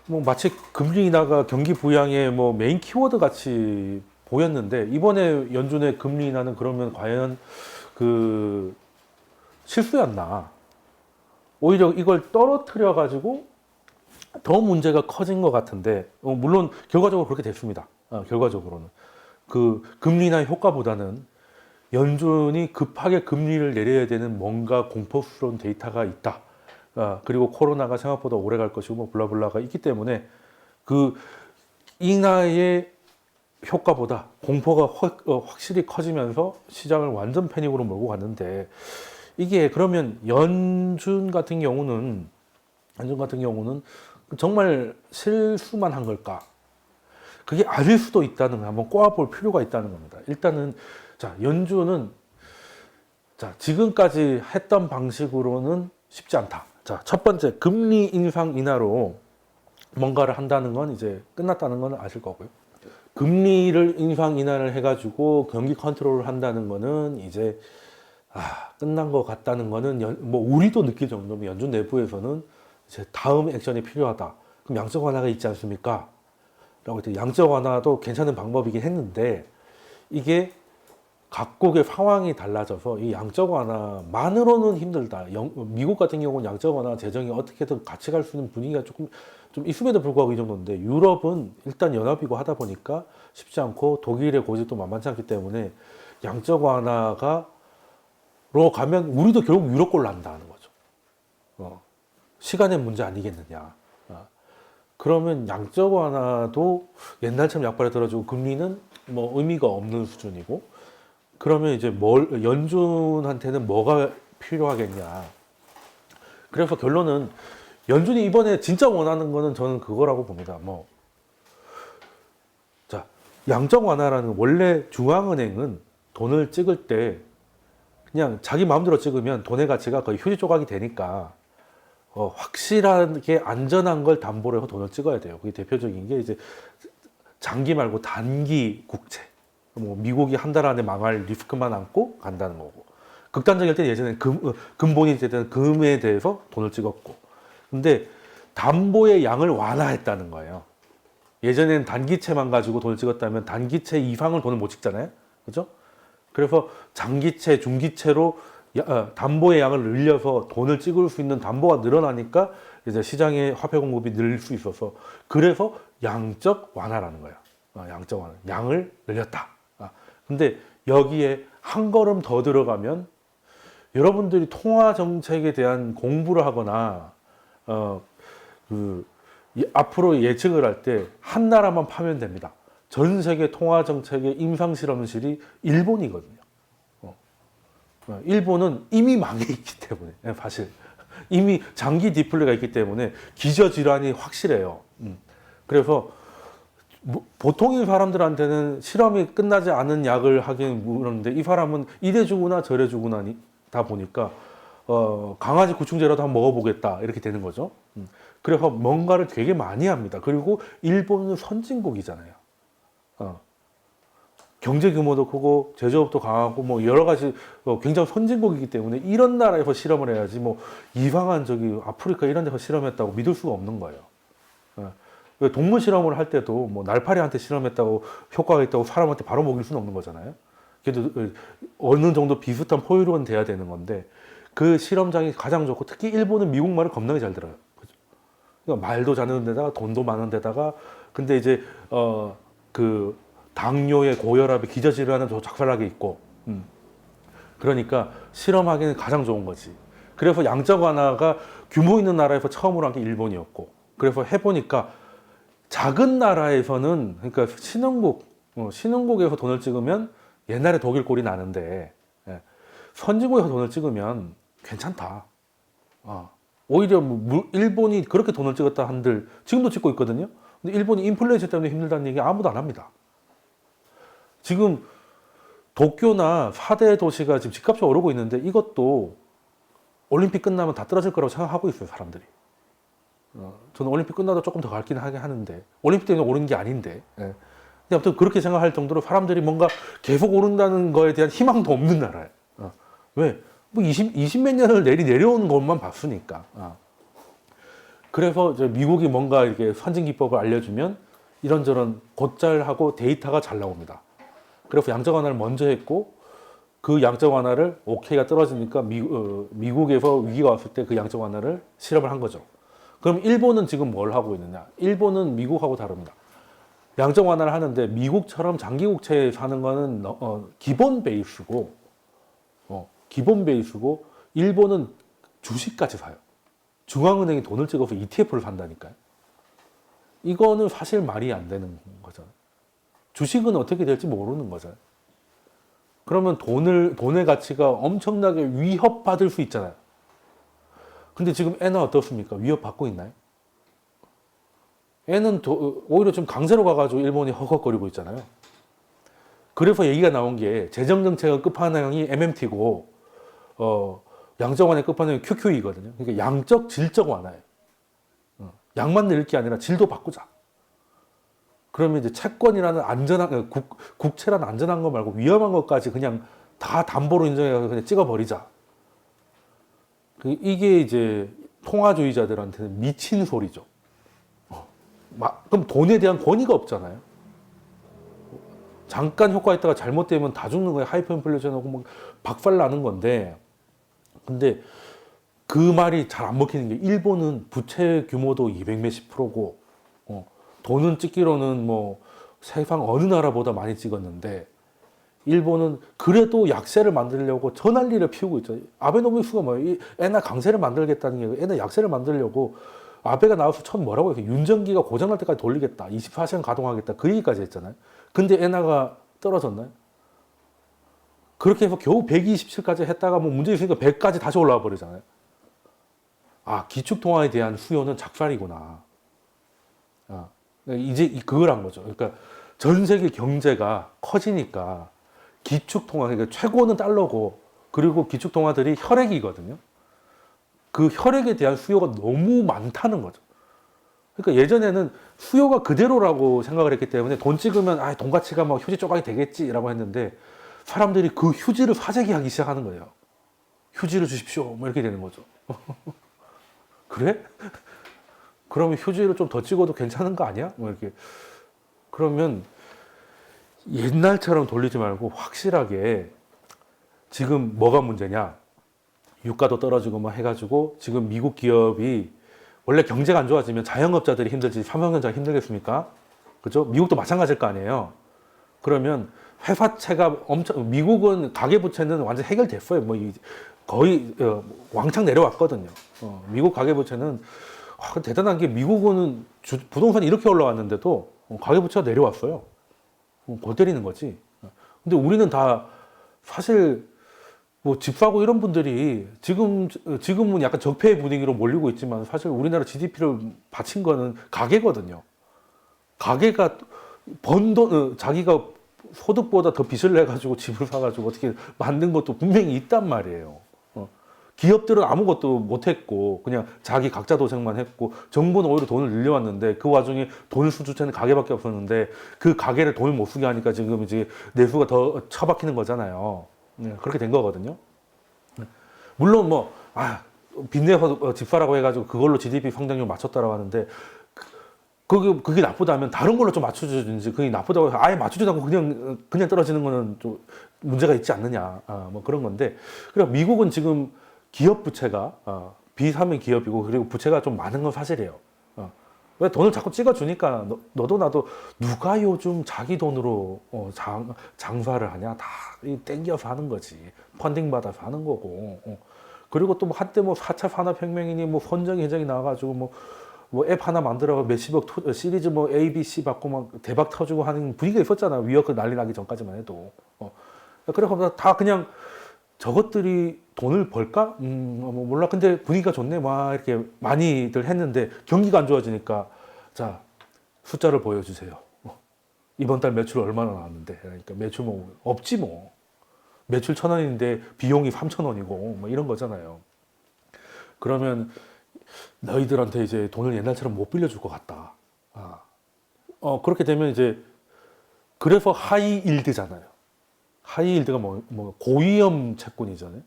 뭐 마치 금리 인하가 경기 부양의 뭐 메인 키워드 같이 보였는데 이번에 연준의 금리 인하는 그러면 과연 그 실수였나? 오히려 이걸 떨어뜨려 가지고 더 문제가 커진 것 같은데 물론 결과적으로 그렇게 됐습니다. 결과적으로는 그 금리 인하 효과보다는 연준이 급하게 금리를 내려야 되는 뭔가 공포스러운 데이터가 있다. 그리고 코로나가 생각보다 오래 갈 것이고 뭐 블라블라가 있기 때문에 그 인하의 효과보다 공포가 확실히 커지면서 시장을 완전 패닉으로 몰고 갔는데 이게 그러면 연준 같은 경우는 정말 실수만 한 걸까? 그게 아닐 수도 있다는 걸 한번 꼬아볼 필요가 있다는 겁니다. 일단은 자, 연준은 자, 지금까지 했던 방식으로는 쉽지 않다. 자, 첫 번째 금리 인상 인하로 뭔가를 한다는 건 이제 끝났다는 건 아실 거고요. 금리를 인상 인하를 해가지고 경기 컨트롤을 한다는 거는 이제 끝난 것 같다는 거는 뭐 우리도 느낄 정도면 연준 내부에서는 이제 다음 액션이 필요하다. 그럼 양적 완화가 있지 않습니까? 라고 했더니 양적 완화도 괜찮은 방법이긴 했는데 이게 각국의 상황이 달라져서 이 양적 완화만으로는 힘들다. 미국 같은 경우는 양적 완화 재정이 어떻게든 같이 갈 수 있는 분위기가 조금 좀 있음에도 불구하고 이 정도인데 유럽은 일단 연합이고 하다 보니까 쉽지 않고 독일의 고집도 만만치 않기 때문에 양적 완화가로 가면 우리도 결국 유럽 꼴로 난다는 거죠. 시간의 문제 아니겠느냐. 그러면 양적 완화도 옛날처럼 약발에 들어주고 금리는 뭐 의미가 없는 수준이고 그러면 이제 연준한테는 뭐가 필요하겠냐. 그래서 결론은 연준이 이번에 진짜 원하는 거는 저는 그거라고 봅니다. 자, 양적 완화라는 원래 중앙은행은 돈을 찍을 때 그냥 자기 마음대로 찍으면 돈의 가치가 거의 휴지 조각이 되니까 확실하게 안전한 걸 담보로 해서 돈을 찍어야 돼요. 그게 대표적인 게 이제 장기 말고 단기 국채. 뭐 미국이 한 달 안에 망할 리스크만 안고 간다는 거고. 극단적일 때 예전에 근본이 되던 금에 대해서 돈을 찍었고. 근데 담보의 양을 완화했다는 거예요. 예전에는 단기채만 가지고 돈을 찍었다면 단기채 이상을 돈을 못 찍잖아요. 그죠? 그래서 장기채, 중기채로 담보의 양을 늘려서 돈을 찍을 수 있는 담보가 늘어나니까 이제 시장의 화폐 공급이 늘 수 있어서 그래서 양적 완화라는 거예요. 양적 완화. 양을 늘렸다. 근데 여기에 한 걸음 더 들어가면 여러분들이 통화 정책에 대한 공부를 하거나 앞으로 예측을 할 때 한 나라만 파면 됩니다. 전 세계 통화 정책의 임상 실험실이 일본이거든요. 일본은 이미 망해 있기 때문에 사실 이미 장기 디플레가 있기 때문에 기저질환이 확실해요. 그래서 보통의 사람들한테는 실험이 끝나지 않은 약을 하긴 그러는데 이 사람은 이래 주구나 저래 주구나 다 보니까 강아지 구충제라도 한번 먹어보겠다 이렇게 되는 거죠. 그래서 뭔가를 되게 많이 합니다. 그리고 일본은 선진국이잖아요. 경제 규모도 크고 제조업도 강하고 뭐 여러 가지 굉장히 선진국이기 때문에 이런 나라에서 실험을 해야지 뭐 이상한 저기 아프리카 이런 데서 실험했다고 믿을 수가 없는 거예요. 동물 실험을 할 때도 뭐 날파리한테 실험했다고 효과가 있다고 사람한테 바로 먹일 수는 없는 거잖아요. 그래도 어느 정도 비슷한 포유류는 돼야 되는 건데 그 실험장이 가장 좋고 특히 일본은 미국 말을 겁나게 잘 들어요. 그죠? 그러니까 말도 잘하는 데다가 돈도 많은 데다가 근데 이제 그 당뇨의 고혈압의 기저질환은 더 작살나게 있고 그러니까 실험하기는 가장 좋은 거지. 그래서 양적 완화가 규모 있는 나라에서 처음으로 한 게 일본이었고 그래서 해보니까 작은 나라에서는 그러니까 신흥국에서 돈을 찍으면 옛날에 독일 꼴이 나는데 선진국에서 돈을 찍으면 괜찮다. 오히려 일본이 그렇게 돈을 찍었다 한들 지금도 찍고 있거든요. 근데 일본이 인플레이션 때문에 힘들다는 얘기 아무도 안 합니다. 지금 도쿄나 4대 도시가 지금 집값이 오르고 있는데 이것도 올림픽 끝나면 다 떨어질 거라고 생각하고 있어요, 사람들이. 저는 올림픽 끝나도 조금 더 갈긴 하게 하는데 올림픽 때문에 오르는 게 아닌데 근데 아무튼 그렇게 생각할 정도로 사람들이 뭔가 계속 오른다는 거에 대한 희망도 없는 나라예요. 왜? 뭐 20몇 년을 내려오는 것만 봤으니까. 그래서 이제 미국이 뭔가 이렇게 선진 기법을 알려주면 이런저런 곧잘하고 데이터가 잘 나옵니다. 그래서 양적 완화를 먼저 했고 그 양적 완화를 오케이가 떨어지니까 미국에서 위기가 왔을 때 그 양적 완화를 실험을 한 거죠. 그럼 일본은 지금 뭘 하고 있느냐? 일본은 미국하고 다릅니다. 양적 완화를 하는데 미국처럼 장기 국채에 사는 거는 기본 베이스고 기본 베이스고 일본은 주식까지 사요. 중앙은행이 돈을 찍어서 ETF를 산다니까요. 이거는 사실 말이 안 되는 거잖아요. 주식은 어떻게 될지 모르는 거잖아요. 그러면 돈의 가치가 엄청나게 위협받을 수 있잖아요. 근데 지금 엔은 어떻습니까? 위협받고 있나요? 엔은 오히려 좀 강세로 가가지고 일본이 허걱거리고 있잖아요. 그래서 얘기가 나온 게 재정정책의 끝판왕이 MMT고 양적 완화의 끝판왕이 QQE거든요. 그러니까 양적 질적 완화예요. 양만 늘릴 게 아니라 질도 바꾸자. 그러면 이제 채권이라는 안전한 국채라는 안전한 거 말고 위험한 것까지 그냥 다 담보로 인정해서 그냥 찍어버리자. 이게 이제 통화주의자들한테는 미친 소리죠. 그럼 돈에 대한 권위가 없잖아요. 잠깐 효과 있다가 잘못되면 다 죽는 거예요. 하이퍼 인플레이션하고 막 박살 나는 건데. 근데 그 말이 잘 안 먹히는 게 일본은 부채 규모도 200 몇십 프로고 돈은 찍기로는 뭐 세상 어느 나라보다 많이 찍었는데 일본은 그래도 약세를 만들려고 저 난리를 피우고 있죠. 아베노미스가 뭐예요? 엔화 강세를 만들겠다는 게 엔화 약세를 만들려고 아베가 나와서 처음 뭐라고 해요? 윤전기가 고장날 때까지 돌리겠다. 24시간 가동하겠다. 그 얘기까지 했잖아요. 근데 엔화가 떨어졌나요? 그렇게 해서 겨우 127까지 했다가 뭐 문제 있으니까 100까지 다시 올라와 버리잖아요. 아, 기축통화에 대한 수요는 작살이구나. 이제 그걸 한 거죠. 그러니까 전 세계 경제가 커지니까 기축통화, 그러니까 최고는 달러고 그리고 기축통화들이 혈액이거든요. 그 혈액에 대한 수요가 너무 많다는 거죠. 그러니까 예전에는 수요가 그대로라고 생각을 했기 때문에 돈 찍으면 돈 가치가 뭐 휴지 조각이 되겠지라고 했는데 사람들이 그 휴지를 사재기하기 시작하는 거예요. 휴지를 주십시오. 뭐 이렇게 되는 거죠. 그래? 그러면 휴지를 좀 더 찍어도 괜찮은 거 아니야? 뭐 이렇게. 그러면 옛날처럼 돌리지 말고 확실하게 지금 뭐가 문제냐? 유가도 떨어지고 뭐 해가지고 지금 미국 기업이 원래 경제가 안 좋아지면 자영업자들이 힘들지 삼성전자가 힘들겠습니까? 그죠? 미국도 마찬가지일 거 아니에요. 그러면 회사채가 미국은 가계부채는 완전 해결됐어요. 뭐 거의 왕창 내려왔거든요. 미국 가계부채는 대단한 게 미국은 부동산이 이렇게 올라왔는데도 가계부채가 내려왔어요. 골 때리는 거지. 근데 우리는 다 사실 뭐 집 사고 이런 분들이 지금은 약간 적폐 분위기로 몰리고 있지만 사실 우리나라 GDP를 바친 거는 가계거든요. 가계가 번 돈, 자기가 소득보다 더 빚을 내가지고 집을 사가지고 어떻게 만든 것도 분명히 있단 말이에요. 기업들은 아무것도 못했고 그냥 자기 각자 도생만 했고 정부는 오히려 돈을 늘려왔는데 그 와중에 돈 수주체는 가게밖에 없었는데 그 가게를 돈을 못 쓰게 하니까 지금 이제 내수가 더 처박히는 거잖아요. 그렇게 된 거거든요. 물론 뭐 빚내서 집 사라고 해가지고 그걸로 GDP 성장률 맞췄다라고 하는데 그게 나쁘다면 다른 걸로 좀 맞춰주든지 그게 나쁘다고 해서 아예 맞추지도 않고 그냥 떨어지는 거는 좀 문제가 있지 않느냐 뭐 그런 건데 그리고 미국은 지금 기업 부채가 비상면 기업이고 그리고 부채가 좀 많은 건 사실이에요. 왜 돈을 자꾸 찍어주니까 너도 나도 누가 요즘 자기 돈으로 장사를 하냐 다 땡겨서 하는 거지 펀딩 받아서 하는 거고 그리고 또 뭐 한때 뭐 4차 산업혁명이니 뭐 선정이 현장이 나와가지고 뭐 앱 하나 만들어가 몇십억 시리즈 뭐 A, B, C 받고 막 대박 터지고 하는 분위기가 있었잖아. 위워크 난리 나기 전까지만 해도. 그래서 다 그냥 저것들이 돈을 벌까? 뭐 몰라. 근데 분위기가 좋네. 막 이렇게 많이들 했는데 경기가 안 좋아지니까 자, 숫자를 보여주세요. 이번 달 매출 얼마나 나왔는데. 그러니까 매출 뭐 없지 뭐. 매출 1,000원인데 비용이 3,000원이고 뭐 이런 거잖아요. 그러면 너희들한테 이제 돈을 옛날처럼 못 빌려줄 것 같다. 그렇게 되면 이제 그래서 하이일드잖아요. 하이일드가 뭐 고위험 채권이잖아요.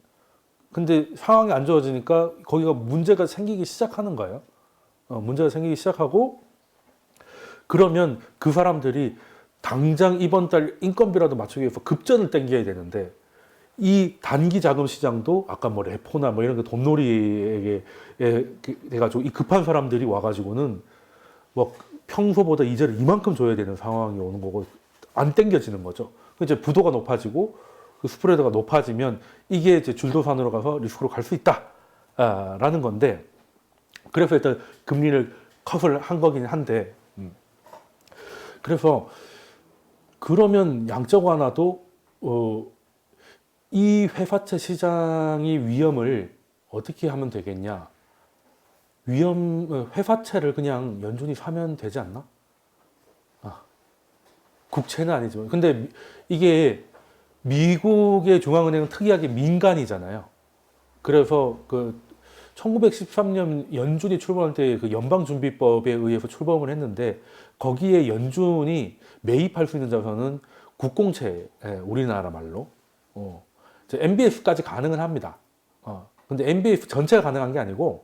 근데 상황이 안 좋아지니까 거기가 문제가 생기기 시작하는 거예요. 문제가 생기기 시작하고 그러면 그 사람들이 당장 이번 달 인건비라도 맞추기 위해서 급전을 땡겨야 되는데 이 단기 자금 시장도 아까 뭐 레포나 뭐 이런 거 돈놀이에 돼가지고 이 급한 사람들이 와가지고는 뭐 평소보다 이자를 이만큼 줘야 되는 상황이 오는 거고 안 땡겨지는 거죠. 이제 부도가 높아지고 그 스프레드가 높아지면 이게 이제 줄도산으로 가서 리스크로 갈 수 있다라는 건데 그래서 일단 금리를 컷을 한 거긴 한데 그래서 그러면 양적 완화도 이 회사채 시장의 위험을 어떻게 하면 되겠냐? 회사채를 그냥 연준이 사면 되지 않나? 국채는 아니지만. 근데 이게 미국의 중앙은행은 특이하게 민간이잖아요. 그래서 그 1913년 연준이 출범할 때 그 연방준비법에 의해서 출범을 했는데 거기에 연준이 매입할 수 있는 자산은 국공채, 우리나라 말로. MBS까지 가능은 합니다. 근데 MBS 전체가 가능한 게 아니고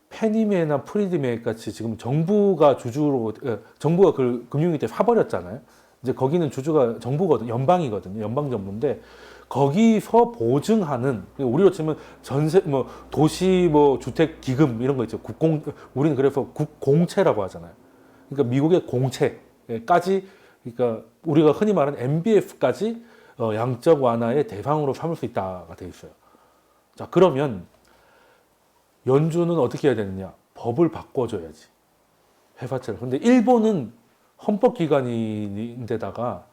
페니메나 프리드메 같이 지금 정부가 주주로 정부가 그 금융위 때 사버렸잖아요. 이제 거기는 주주가 정부거든, 연방이거든요. 연방 정부인데 거기서 보증하는 우리로 치면 전세 뭐 도시 뭐 주택 기금 이런 거 있죠. 우리는 그래서 국공채라고 하잖아요. 그러니까 미국의 공채까지 그러니까 우리가 흔히 말하는 MBS까지 양적 완화의 대상으로 삼을 수 있다가 돼 있어요. 자, 그러면 연준은 어떻게 해야 되느냐? 법을 바꿔줘야지. 회사채를. 근데 일본은 헌법기관인데다가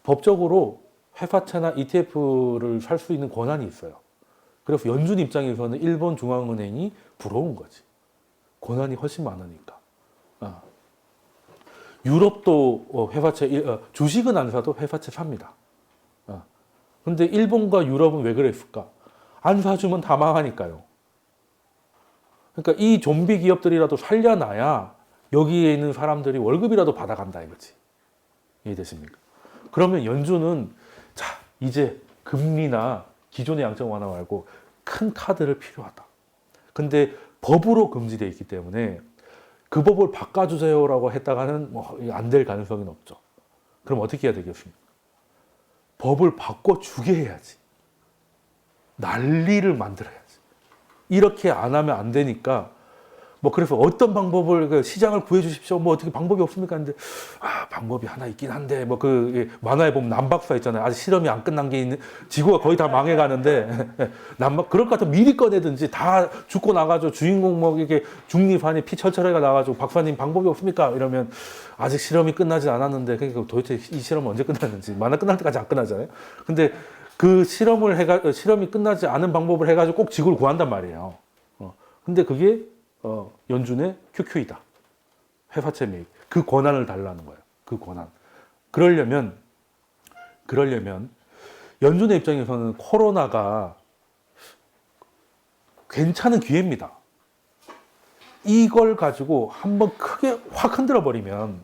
법적으로 회사채나 ETF를 살 수 있는 권한이 있어요. 그래서 연준 입장에서는 일본 중앙은행이 부러운 거지. 권한이 훨씬 많으니까. 유럽도 회사채, 주식은 안 사도 회사채 삽니다. 근데 일본과 유럽은 왜 그랬을까? 안 사주면 다 망하니까요. 그러니까 이 좀비 기업들이라도 살려놔야 여기에 있는 사람들이 월급이라도 받아간다 이거지. 이해되십니까? 그러면 연준은 자 이제 금리나 기존의 양적 완화 말고 큰 카드를 필요하다. 근데 법으로 금지되어 있기 때문에 그 법을 바꿔주세요라고 했다가는 뭐 안 될 가능성이 높죠. 그럼 어떻게 해야 되겠습니까? 법을 바꿔주게 해야지. 난리를 만들어야지. 이렇게 안 하면 안 되니까 뭐 그래서 어떤 시장을 구해 주십시오. 뭐 어떻게 방법이 없습니까? 근데 방법이 하나 있긴 한데 뭐 그 만화에 보면 남박사 있잖아요. 아직 실험이 안 끝난 게 있는 지구가 거의 다 망해 가는데 그럴 것 같으면 미리 꺼내든지 다 죽고 나가지고 주인공 뭐 이게 중립하니 피 철철해가 나가지고 박사님 방법이 없습니까? 이러면 아직 실험이 끝나지 않았는데 그러니까 도대체 이 실험은 언제 끝났는지 만화 끝날 때까지 안 끝나잖아요. 근데 그 실험이 끝나지 않은 방법을 해가지고 꼭 지구를 구한단 말이에요. 근데 그게 연준의 QQ이다. 회사채 매입. 그 권한을 달라는 거예요. 그 권한. 그러려면 연준의 입장에서는 코로나가 괜찮은 기회입니다. 이걸 가지고 한번 크게 확 흔들어 버리면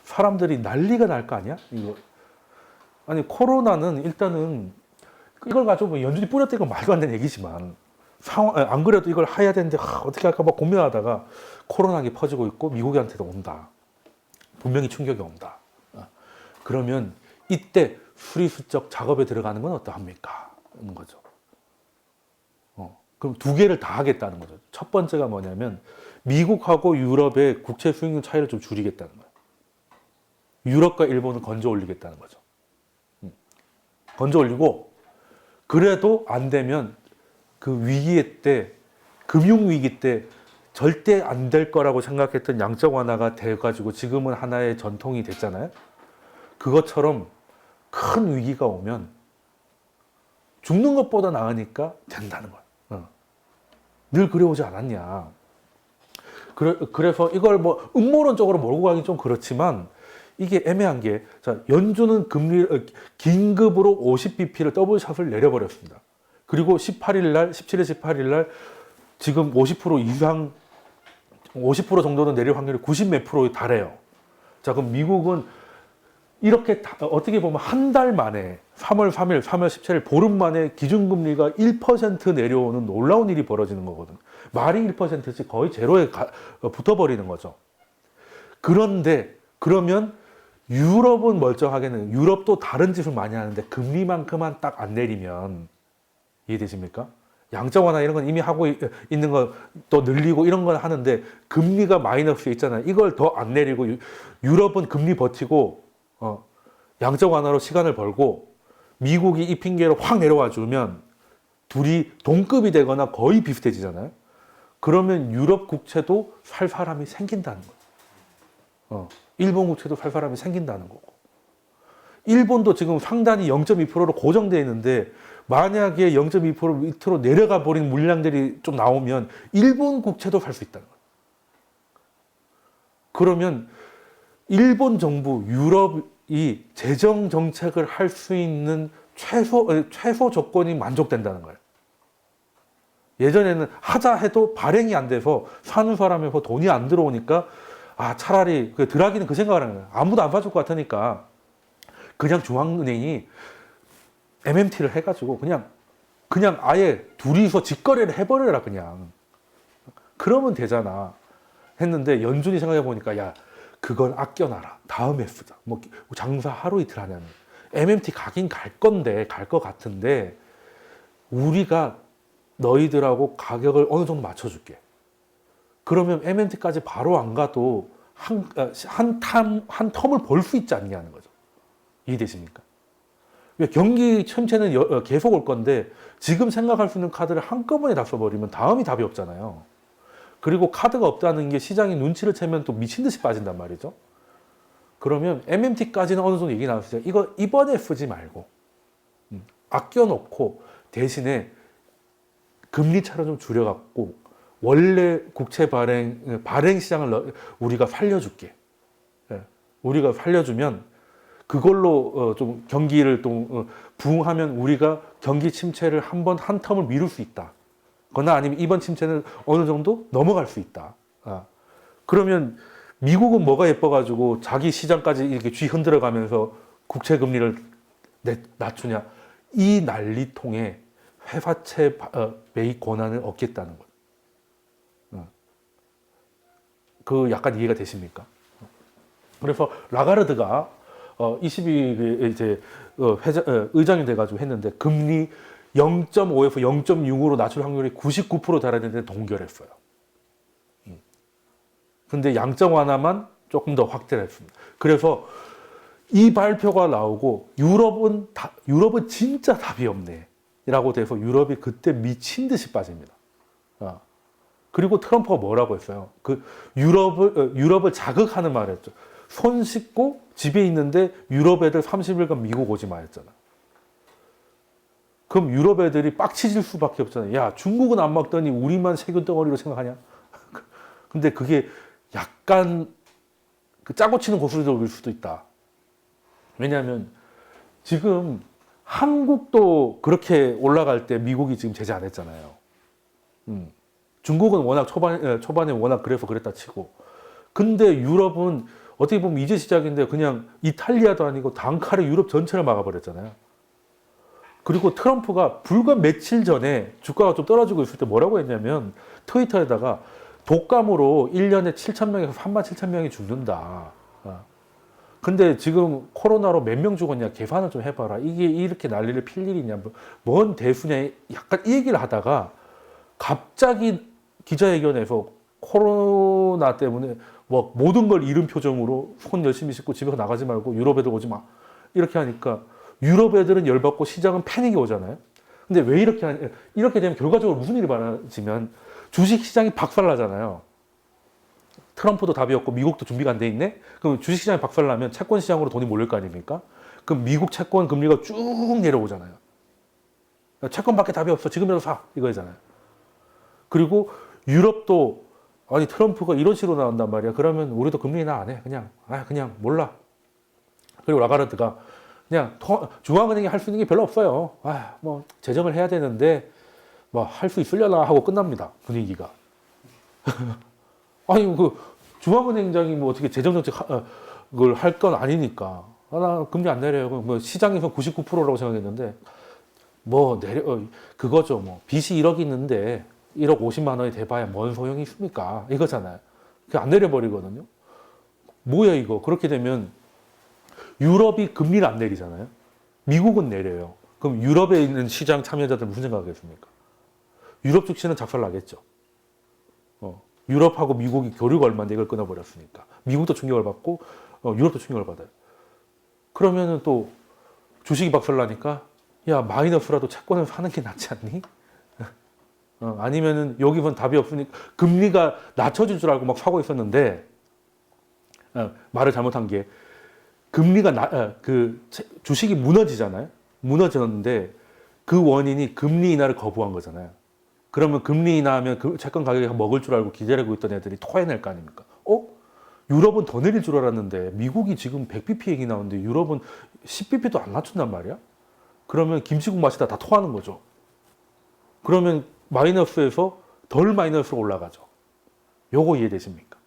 사람들이 난리가 날 거 아니야? 이거. 아니 코로나는 일단은 이걸 가지고 연준이 뿌렸다는 건 말도 안 되는 얘기지만 안 그래도 이걸 해야 되는데 어떻게 할까 막 고민하다가 코로나가 퍼지고 있고 미국한테도 온다. 분명히 충격이 온다. 그러면 이때 수리수적 작업에 들어가는 건 어떠합니까? 하는 거죠. 그럼 두 개를 다 하겠다는 거죠. 첫 번째가 뭐냐면 미국하고 유럽의 국채 수익률 차이를 좀 줄이겠다는 거예요. 유럽과 일본은 건져 올리겠다는 거죠. 건져 올리고 그래도 안 되면 그 위기 때 금융위기 때 절대 안 될 거라고 생각했던 양적 완화가 돼가지고 지금은 하나의 전통이 됐잖아요. 그것처럼 큰 위기가 오면 죽는 것보다 나으니까 된다는 거예요. 늘 그래오지 않았냐. 그래서 이걸 뭐 음모론적으로 몰고 가긴 좀 그렇지만 이게 애매한 게, 자, 연준은 긴급으로 50bp를 더블샷을 내려버렸습니다. 그리고 17일, 18일 날 지금 50% 이상, 50% 정도는 내릴 확률이 90몇 프로에 달해요. 자, 그럼 미국은 이렇게 어떻게 보면 한 달 만에 3월 3일, 3월 17일 보름 만에 기준금리가 1% 내려오는 놀라운 일이 벌어지는 거거든. 말이 1%지 거의 제로에 붙어버리는 거죠. 그런데 그러면 유럽은 멀쩡하게는 유럽도 다른 짓을 많이 하는데 금리만큼만 딱 안 내리면 이해되십니까? 양적 완화 이런 건 이미 하고 있는 거 또 늘리고 이런 건 하는데 금리가 마이너스에 있잖아요. 이걸 더 안 내리고 유럽은 금리 버티고 양적 완화로 시간을 벌고 미국이 이 핑계로 확 내려와 주면 둘이 동급이 되거나 거의 비슷해지잖아요. 그러면 유럽 국채도 살 사람이 생긴다는 거예요. 일본 국채도 살 사람이 생긴다는 거고. 일본도 지금 상단이 0.2%로 고정되어 있는데 만약에 0.2% 밑으로 내려가 버린 물량들이 좀 나오면 일본 국채도 살 수 있다는 거예요. 그러면 일본 정부, 유럽이 재정 정책을 할 수 있는 최소 조건이 만족된다는 거예요. 예전에는 하자 해도 발행이 안 돼서 사는 사람에서 돈이 안 들어오니까 차라리 드라기는 그 생각을 하는 거예요. 아무도 안 봐줄 것 같으니까 그냥 중앙은행이 MMT를 해가지고 그냥 아예 둘이서 직거래를 해버려라 그냥. 그러면 되잖아. 했는데 연준이 생각해 보니까 야 그건 아껴놔라. 다음에 쓰자. 뭐 장사 하루 이틀 하냐면 MMT 가긴 갈 건데 갈 것 같은데 우리가 너희들하고 가격을 어느 정도 맞춰줄게. 그러면 MMT까지 바로 안 가도 한 텀을 벌 수 있지 않냐는 거죠. 이해되십니까? 경기 침체는 계속 올 건데 지금 생각할 수 있는 카드를 한꺼번에 다 써버리면 다음이 답이 없잖아요. 그리고 카드가 없다는 게 시장이 눈치를 채면 또 미친 듯이 빠진단 말이죠. 그러면 MMT까지는 어느 정도 얘기 나왔어요. 이거 이번에 쓰지 말고 아껴놓고 대신에 금리 차를 좀 줄여갖고 원래 국채 발행 시장을 우리가 살려줄게. 우리가 살려주면 그걸로 좀 경기를 또 부흥하면 우리가 경기 침체를 한 텀을 미룰 수 있다. 거나 아니면 이번 침체는 어느 정도 넘어갈 수 있다. 그러면 미국은 뭐가 예뻐가지고 자기 시장까지 이렇게 쥐 흔들어가면서 국채 금리를 낮추냐. 이 난리통에 회사채 매입 권한을 얻겠다는 거예요. 그 약간 이해가 되십니까? 그래서 라가르드가 22일에 이제 의장이 돼가지고 했는데 금리 0.5에서 0.6으로 낮출 확률이 99% 달하는데 동결했어요. 근데 양적 완화만 조금 더 확대를 했습니다. 그래서 이 발표가 나오고 유럽은 진짜 답이 없네. 라고 돼서 유럽이 그때 미친 듯이 빠집니다. 그리고 트럼프가 뭐라고 했어요? 유럽을 자극하는 말을 했죠. 손 씻고 집에 있는데 유럽 애들 30일간 미국 오지 마 했잖아. 그럼 유럽 애들이 빡치질 수밖에 없잖아요. 야, 중국은 안 먹더니 우리만 세균 덩어리로 생각하냐? 근데 그게 약간 짜고 치는 고수일 수도 있다. 왜냐하면 지금 한국도 그렇게 올라갈 때 미국이 지금 제재 안 했잖아요. 중국은 워낙 초반에 워낙 그랬다 치고. 근데 유럽은 어떻게 보면 이제 시작인데 그냥 이탈리아도 아니고 단칼에 유럽 전체를 막아버렸잖아요. 그리고 트럼프가 불과 며칠 전에 주가가 좀 떨어지고 있을 때 뭐라고 했냐면 트위터에다가 독감으로 1년에 7,000명에서 37,000명이 죽는다. 근데 지금 코로나로 몇 명 죽었냐 계산을 좀 해봐라. 이게 이렇게 난리를 필 일이냐. 뭔 대수냐. 약간 이 얘기를 하다가 갑자기 기자회견에서 코로나 때문에 뭐 모든 걸 잃은 표정으로 손 열심히 씻고 집에 나가지 말고 유럽 애들 오지 마. 이렇게 하니까 유럽 애들은 열받고 시장은 패닉이 오잖아요. 근데 왜 이렇게 하냐. 이렇게 되면 결과적으로 무슨 일이 벌어지면 주식 시장이 박살나잖아요. 트럼프도 답이 없고 미국도 준비가 안 돼 있네? 그럼 주식 시장이 박살나면 채권 시장으로 돈이 몰릴 거 아닙니까? 그럼 미국 채권 금리가 쭉 내려오잖아요. 채권밖에 답이 없어. 지금이라도 사. 이거잖아요. 그리고 유럽도 아니 트럼프가 이런 식으로 나온단 말이야. 그러면 우리도 금리 인하 안 해. 그냥 몰라. 그리고 라가르드가 그냥 중앙은행이 할 수 있는 게 별로 없어요. 뭐 재정을 해야 되는데 뭐 할 수 있으려나 하고 끝납니다. 분위기가. 아니 중앙은행장이 뭐 어떻게 재정 정책을 할 건 아니니까. 나 금리 안 내려요. 뭐 시장에서 99%라고 생각했는데 뭐 그거죠. 뭐 빚이 1억 있는데 1억 50만 원이 돼봐야 뭔 소용이 있습니까? 이거잖아요. 안 내려버리거든요. 뭐야 이거? 그렇게 되면 유럽이 금리를 안 내리잖아요. 미국은 내려요. 그럼 유럽에 있는 시장 참여자들 무슨 생각하겠습니까? 유럽 증시는 작살나겠죠. 유럽하고 미국이 교류가 얼마인데 이걸 끊어버렸으니까. 미국도 충격을 받고 유럽도 충격을 받아요. 그러면은 또 주식이 박살나니까 야 마이너스라도 채권을 사는 게 낫지 않니? 아니면은 여기선 답이 없으니까 금리가 낮춰질 줄 알고 막 사고 있었는데 말을 잘못한 게 금리가 주식이 무너지잖아요. 무너졌는데 그 원인이 금리 인하를 거부한 거잖아요. 그러면 금리 인하하면 그 채권 가격이 먹을 줄 알고 기다리고 있던 애들이 토해낼 거 아닙니까? 유럽은 더 내릴 줄 알았는데 미국이 지금 100bp 얘기 나오는데 유럽은 10bp도 안 낮춘단 말이야? 그러면 김치국 맛이다 다 토하는 거죠. 그러면 마이너스에서 덜 마이너스로 올라가죠. 요거 이해되십니까?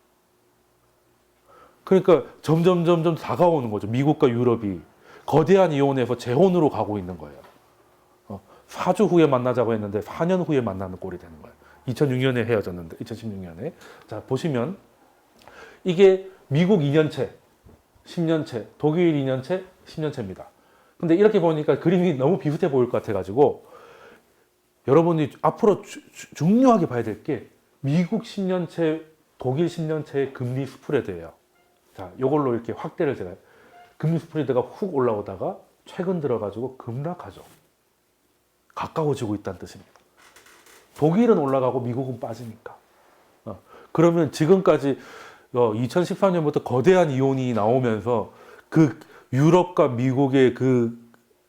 그러니까 점점 다가오는 거죠. 미국과 유럽이 거대한 이혼에서 재혼으로 가고 있는 거예요. 4주 후에 만나자고 했는데 4년 후에 만나는 꼴이 되는 거예요. 2006년에 헤어졌는데 2016년에 자 보시면 이게 미국 2년채, 10년채, 독일 2년채, 10년채입니다. 근데 이렇게 보니까 그림이 너무 비슷해 보일 것 같아가지고 여러분이 앞으로 중요하게 봐야 될 게 미국 10년채, 독일 10년채의 금리 스프레드예요. 자, 이걸로 이렇게 확대를 제가 금리 스프레드가 훅 올라오다가 최근 들어가지고 급락하죠. 가까워지고 있다는 뜻입니다. 독일은 올라가고 미국은 빠지니까. 그러면 지금까지 2013년부터 거대한 이혼이 나오면서 그 유럽과 미국의 그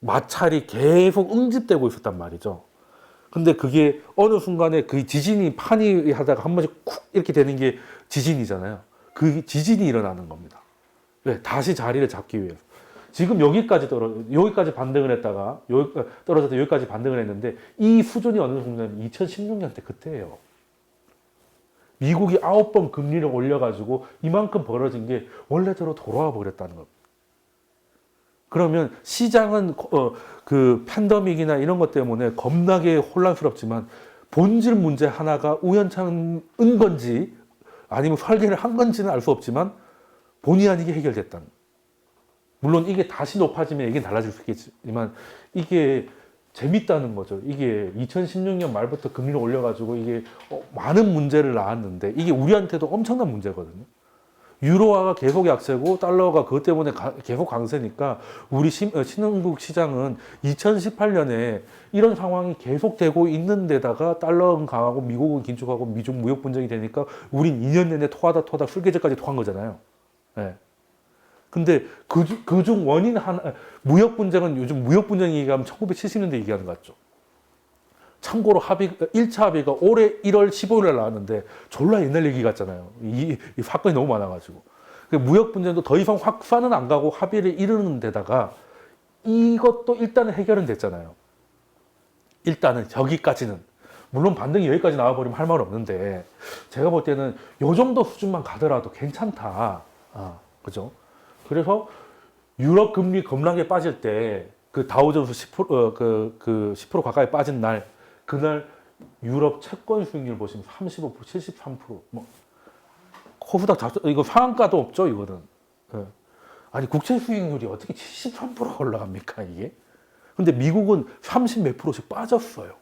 마찰이 계속 응집되고 있었단 말이죠. 근데 그게 어느 순간에 그 지진이 판이 하다가 한 번씩 쿡 이렇게 되는 게 지진이잖아요. 그 지진이 일어나는 겁니다. 왜? 다시 자리를 잡기 위해서. 지금 여기까지 반등을 했다가 떨어져서 여기까지 반등을 했는데 이 수준이 어느 정도냐면 2016년 때 그때예요. 미국이 9번 금리를 올려가지고 이만큼 벌어진 게 원래대로 돌아와 버렸다는 겁니다. 그러면 시장은 그 팬데믹이나 이런 것 때문에 겁나게 혼란스럽지만 본질 문제 하나가 우연찮은 건지 아니면 설계를 한 건지는 알 수 없지만 본의 아니게 해결됐다는. 물론 이게 다시 높아지면 이게 달라질 수 있겠지만 이게 재밌다는 거죠. 이게 2016년 말부터 금리를 올려가지고 이게 많은 문제를 낳았는데 이게 우리한테도 엄청난 문제거든요. 유로화가 계속 약세고 달러가 그것 때문에 계속 강세니까 우리 신흥국 시장은 2018년에 이런 상황이 계속되고 있는 데다가 달러는 강하고 미국은 긴축하고 미중 무역 분쟁이 되니까 우린 2년 내내 토하다 술계제까지 토한 거잖아요. 네. 근데 그중 원인 하나, 무역 분쟁은 요즘 무역 분쟁 얘기하면 1970년대 얘기하는 것 같죠. 참고로 1차 합의가 올해 1월 15일에 나왔는데 졸라 옛날 얘기 같잖아요. 이 사건이 너무 많아가지고. 무역 분쟁도 더 이상 확산은 안 가고 합의를 이루는 데다가 이것도 일단은 해결은 됐잖아요. 일단은 여기까지는. 물론 반등이 여기까지 나와버리면 할 말 없는데 제가 볼 때는 요 정도 수준만 가더라도 괜찮다. 그죠? 그래서 유럽 금리 급락에 빠질 때 그 다우존스 10% 10% 가까이 빠진 날 그날 유럽 채권 수익률 보시면 35%, 73%, 뭐 코스닥 이거 상한가도 없죠, 이거는. 예. 아니 국채 수익률이 어떻게 73%가 올라갑니까 이게? 근데 미국은 30 몇 프로씩 빠졌어요.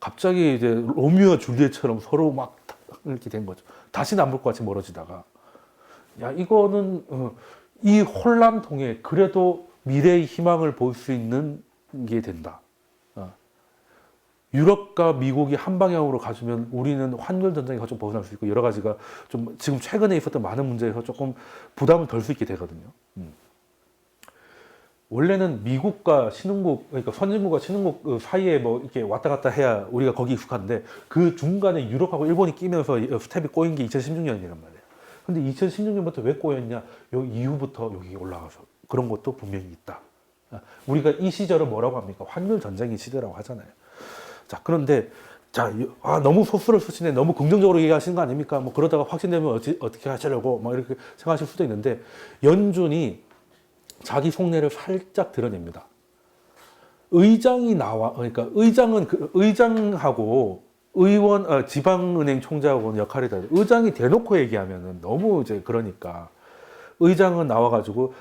갑자기 이제 로미오와 줄리엣처럼 서로 막 이렇게 된 거죠. 다시는 안 볼 것 같이 멀어지다가. 야, 이거는 이 혼란통에 그래도 미래의 희망을 볼 수 있는 게 된다. 유럽과 미국이 한 방향으로 가주면 우리는 환율 전쟁에서 좀 벗어날 수 있고 여러 가지가 좀 지금 최근에 있었던 많은 문제에서 조금 부담을 덜 수 있게 되거든요. 원래는 미국과 신흥국, 그러니까 선진국과 신흥국 사이에 뭐 이렇게 왔다 갔다 해야 우리가 거기 익숙한데 그 중간에 유럽하고 일본이 끼면서 스텝이 꼬인 게 2016년이란 말이에요. 근데 2016년부터 왜 꼬였냐? 요 이후부터 여기 올라가서 그런 것도 분명히 있다. 우리가 이 시절을 뭐라고 합니까? 환율 전쟁의 시대라고 하잖아요. 자, 그런데 자, 너무 소스를 쓰시네. 너무 긍정적으로 얘기하시는 거 아닙니까? 뭐 그러다가 확진되면 어떻게 하시려고 막 이렇게 생각하실 수도 있는데 연준이 자기 속내를 살짝 드러냅니다. 의장이 그러니까 의장은 의장하고 의원, 지방은행 총재하고는 역할이 다르죠. 의장이 대놓고 얘기하면은 너무 이제 그러니까 의장은 나와가지고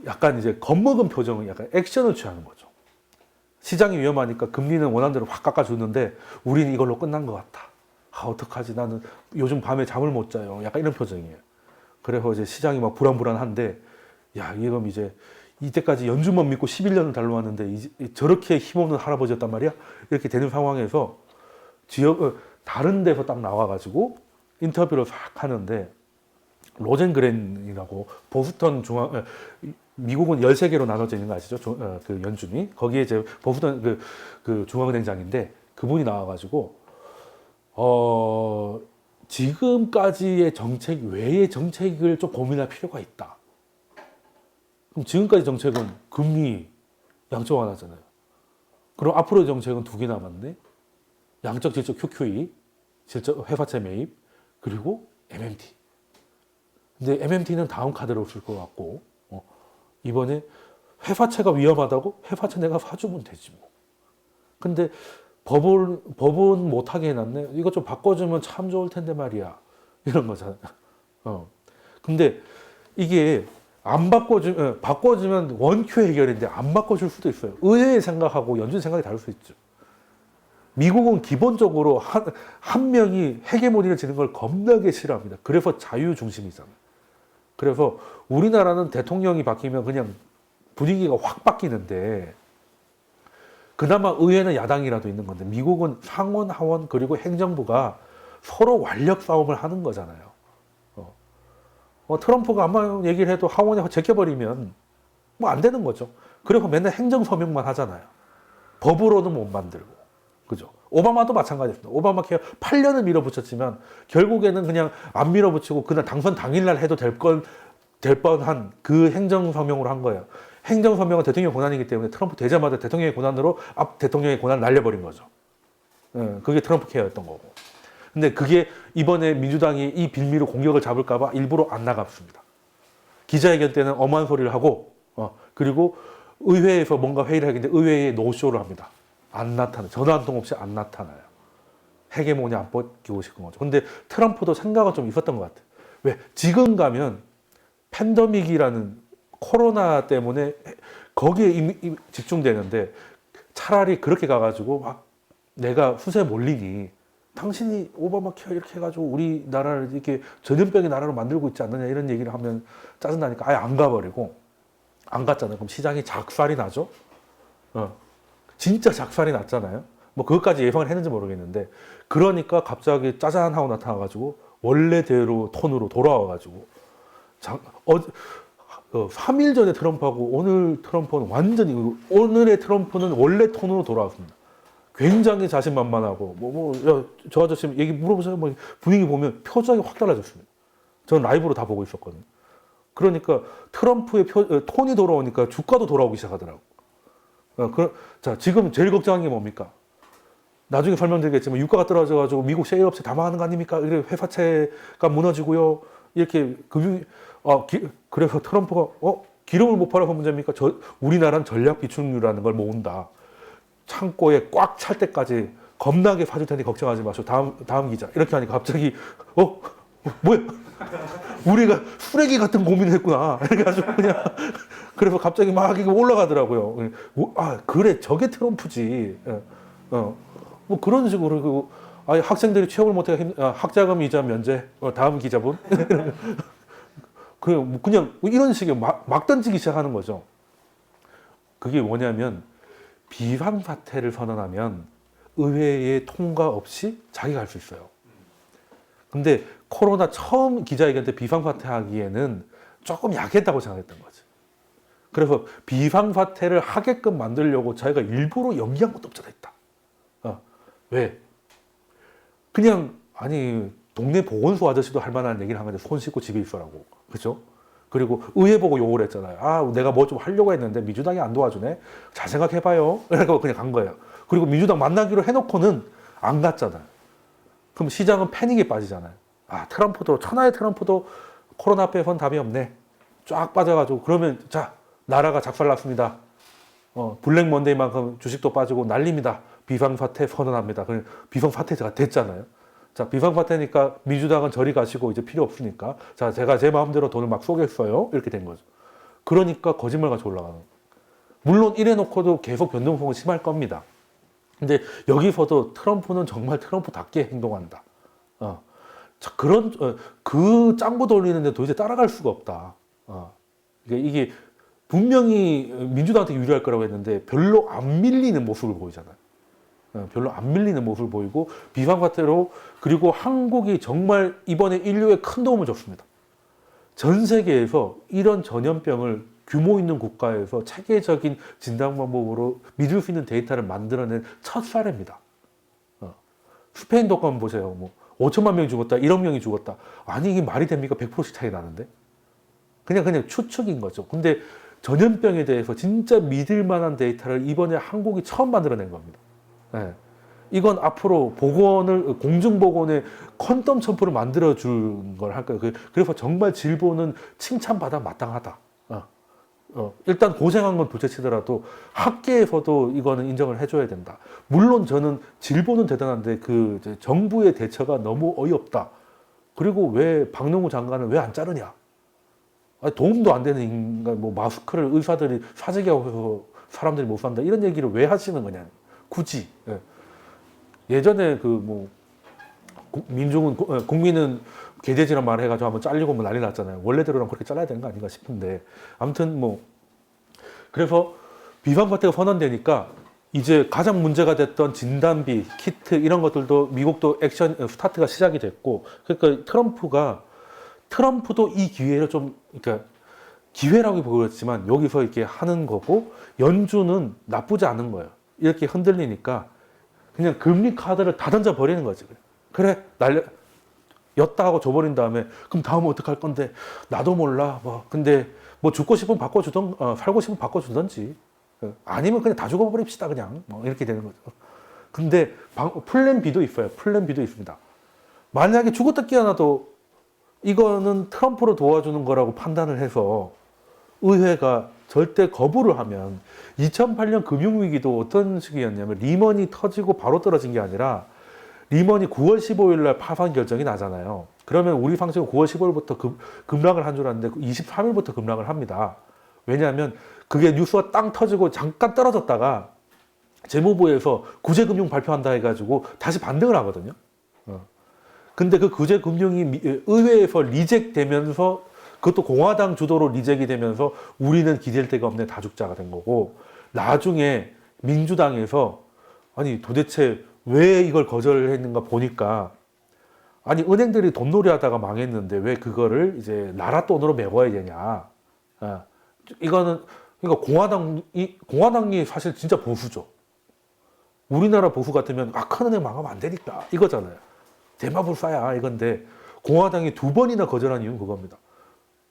약간 이제 겁먹은 표정을 약간 액션을 취하는 거죠. 시장이 위험하니까 금리는 원하는 대로 확 깎아주는데 우리는 이걸로 끝난 것 같다. 어떡하지? 나는 요즘 밤에 잠을 못 자요. 약간 이런 표정이에요. 그래서 이제 시장이 막 불안불안한데 야, 이건 이제 이때까지 연준만 믿고 11년을 달려왔는데 저렇게 힘없는 할아버지였단 말이야? 이렇게 되는 상황에서 다른 데서 딱 나와가지고 인터뷰를 싹 하는데 로젠그렌이라고 보스턴 미국은 13개로 나눠져 있는 거 아시죠? 그 연준이. 거기에 이제 보스턴 그 중앙은행장인데 그분이 나와가지고, 지금까지의 정책 외의 정책을 좀 고민할 필요가 있다. 그럼 지금까지 정책은 금리 양적 완화잖아요. 그럼 앞으로의 정책은 두 개 남았네. 양적 질적 QQE, 질적 회사채 매입, 그리고 MMT. 근데 MMT는 다음 카드로 쓸 것 같고, 이번에 회사채가 위험하다고? 회사채 내가 사주면 되지 뭐. 근데 법은 못하게 해놨네. 이거 좀 바꿔주면 참 좋을 텐데 말이야. 이런 거잖아요. 근데 이게 바꿔주면 원큐 해결인데 안 바꿔줄 수도 있어요. 의회의 생각하고 연준 생각이 다를 수 있죠. 미국은 기본적으로 한 명이 헤게모니를 지는 걸 겁나게 싫어합니다. 그래서 자유 중심이잖아요. 그래서 우리나라는 대통령이 바뀌면 그냥 분위기가 확 바뀌는데 그나마 의회는 야당이라도 있는 건데 미국은 상원, 하원 그리고 행정부가 서로 완력 싸움을 하는 거잖아요. 트럼프가 아마 얘기를 해도 하원에 제껴버리면 뭐 안 되는 거죠. 그리고 맨날 행정서명만 하잖아요. 법으로는 못 만들고. 그죠? 오바마도 마찬가지였습니다. 오바마 케어 8년을 밀어붙였지만 결국에는 그냥 안 밀어붙이고 그날 당선 당일날 해도 될 뻔한 그 행정서명으로 한 거예요. 행정서명은 대통령의 권한이기 때문에 트럼프 되자마자 대통령의 권한으로 앞 대통령의 권한을 날려버린 거죠. 그게 트럼프 케어였던 거고. 근데 그게 이번에 민주당이 이 빌미로 공격을 잡을까봐 일부러 안 나갔습니다. 기자회견 때는 엄한 소리를 하고, 그리고 의회에서 뭔가 회의를 하겠는데 의회에 노쇼를 합니다. 안 나타나요. 전화 한 통 없이 안 나타나요. 헤게모니 안 뻗기고 싶은 거죠. 근데 트럼프도 생각은 좀 있었던 것 같아요. 왜? 지금 가면 팬데믹이라는 코로나 때문에 거기에 집중되는데 차라리 그렇게 가가지고 막 내가 수세 몰리니 당신이 오바마 케어 이렇게 해가지고 우리나라를 이렇게 전염병의 나라로 만들고 있지 않느냐 이런 얘기를 하면 짜증나니까 아예 안 가버리고 안 갔잖아요. 그럼 시장이 작살이 나죠. 진짜 작살이 났잖아요. 뭐 그것까지 예상을 했는지 모르겠는데 그러니까 갑자기 짜잔 하고 나타나가지고 원래대로 톤으로 돌아와가지고 3일 전에 트럼프하고 오늘 트럼프는 완전히 오늘의 트럼프는 원래 톤으로 돌아왔습니다. 굉장히 자신만만하고 저 아저씨 얘기 물어보세요. 뭐 분위기 보면 표정이 확 달라졌습니다. 저는 라이브로 다 보고 있었거든요. 그러니까 트럼프의 톤이 돌아오니까 주가도 돌아오기 시작하더라고. 자, 지금 제일 걱정한 게 뭡니까? 나중에 설명드리겠지만 유가가 떨어져가지고 미국 셰일 업체 다 망하는 거 아닙니까? 이렇게 회사채가 무너지고요. 이렇게 그래서 트럼프가 기름을 못 팔아서 문제입니까? 우리나라는 전략 비축유라는 걸 모은다. 창고에 꽉 찰 때까지 겁나게 사줄 테니 걱정하지 마시고 다음 기자 이렇게 하니까 갑자기 뭐야? 우리가 쓰레기 같은 고민을 했구나. 이렇게 아주 그냥 그래서 갑자기 막 이게 올라가더라고요. 그래 저게 트럼프지. 뭐 그런 식으로 그리고 학생들이 취업을 못해 학자금 이자 면제 다음 기자분 그냥 이런 식의 막 던지기 시작하는 거죠. 그게 뭐냐면 비상사태를 선언하면 의회의 통과 없이 자기가 할 수 있어요. 근데 코로나 처음 기자회견 때 비상사태 하기에는 조금 약했다고 생각했던 거지. 그래서 비상사태를 하게끔 만들려고 자기가 일부러 연기한 것도 없잖아 있다. 왜? 그냥 동네 보건소 아저씨도 할 만한 얘기를 한 건데 손 씻고 집에 있어라고. 그죠? 그리고 의회 보고 욕을 했잖아요. 내가 뭐 좀 하려고 했는데 민주당이 안 도와주네. 잘 생각해봐요. 그래서 그냥 간 거예요. 그리고 민주당 만나기로 해놓고는 안 갔잖아요. 그럼 시장은 패닉에 빠지잖아요. 아, 트럼프도, 천하의 트럼프도 코로나 빼선 답이 없네. 쫙 빠져가지고, 그러면, 자, 나라가 작살났습니다. 블랙 먼데이만큼 주식도 빠지고 난립니다. 비상사태 선언합니다. 비상사태가 됐잖아요. 자, 비상사태니까 민주당은 저리 가시고 이제 필요 없으니까. 자, 제가 제 마음대로 돈을 막 쏘겠어요. 이렇게 된 거죠. 그러니까 거짓말같이 올라가는 거예요. 물론 이래놓고도 계속 변동성은 심할 겁니다. 근데 여기서도 트럼프는 정말 트럼프답게 행동한다. 그 짱구 돌리는데 도대체 따라갈 수가 없다. 이게 분명히 민주당한테 유리할 거라고 했는데 별로 안 밀리는 모습을 보이잖아요. 별로 안 밀리는 모습을 보이고 비상사태로 그리고 한국이 정말 이번에 인류에 큰 도움을 줬습니다. 전 세계에서 이런 전염병을 규모 있는 국가에서 체계적인 진단 방법으로 믿을 수 있는 데이터를 만들어낸 첫 사례입니다. 스페인 독감 보세요. 5천만 명이 죽었다, 1억 명이 죽었다. 아니 이게 말이 됩니까? 100%씩 차이 나는데? 그냥 추측인 거죠. 근데 전염병에 대해서 진짜 믿을 만한 데이터를 이번에 한국이 처음 만들어낸 겁니다. 네. 이건 앞으로 공중보건의 컨덤 첨부를 만들어준 걸 할 거예요. 그래서 정말 질보는 칭찬받아 마땅하다. 일단 고생한 건 둘째치더라도 학계에서도 이거는 인정을 해줘야 된다. 물론 저는 질보는 대단한데 이제 정부의 대처가 너무 어이없다. 그리고 왜 박능우 장관은 왜 안 자르냐? 아니, 도움도 안 되는 인간, 마스크를 의사들이 사재기하고 해서 사람들이 못 산다. 이런 얘기를 왜 하시는 거냐? 굳이. 예전에 국민은 개돼지란 말 해가지고 한번 잘리고 난리 났잖아요. 원래대로는 그렇게 잘라야 되는 거 아닌가 싶은데. 아무튼 그래서 비상사태가 선언되니까 이제 가장 문제가 됐던 진단비, 키트 이런 것들도 미국도 스타트가 시작이 됐고, 그러니까 트럼프도 이 기회를 그러니까 기회라고 보고 그랬지만 여기서 이렇게 하는 거고, 연준은 나쁘지 않은 거예요. 이렇게 흔들리니까 그냥 금리 카드를 다 던져 버리는 거지. 그래, 였다 하고 줘버린 다음에 그럼 다음은 어떡할 건데 나도 몰라. 근데 죽고 싶으면 바꿔주던, 살고 싶으면 바꿔주던지, 아니면 그냥 다 죽어버립시다 그냥, 이렇게 되는 거죠. 근데 플랜 B도 있어요. 플랜 B도 있습니다. 만약에 죽었다 깨어나도 이거는 트럼프를 도와주는 거라고 판단을 해서 의회가 절대 거부를 하면 2008년 금융위기도 어떤 식이었냐면 리먼이 터지고 바로 떨어진 게 아니라 리먼이 9월 15일 날 파산 결정이 나잖아요. 그러면 우리 상식은 9월 15일부터 급락을 한 줄 알았는데 23일부터 급락을 합니다. 왜냐하면 그게 뉴스가 땅 터지고 잠깐 떨어졌다가 재무부에서 구제금융 발표한다 해가지고 다시 반등을 하거든요. 근데 그 구제금융이 의회에서 리젝되면서 그것도 공화당 주도로 리젝이 되면서 우리는 기댈 데가 없네 다죽자가 된 거고, 나중에 민주당에서 아니 도대체 왜 이걸 거절했는가 보니까, 아니 은행들이 돈놀이 하다가 망했는데 왜 그거를 이제 나라 돈으로 메워야 되냐. 이거는 그러니까 공화당이 사실 진짜 보수죠. 우리나라 보수 같으면 큰 은행 망하면 안 되니까 이거잖아요. 대마불사야 이건데, 공화당이 2번이나 거절한 이유는 그겁니다.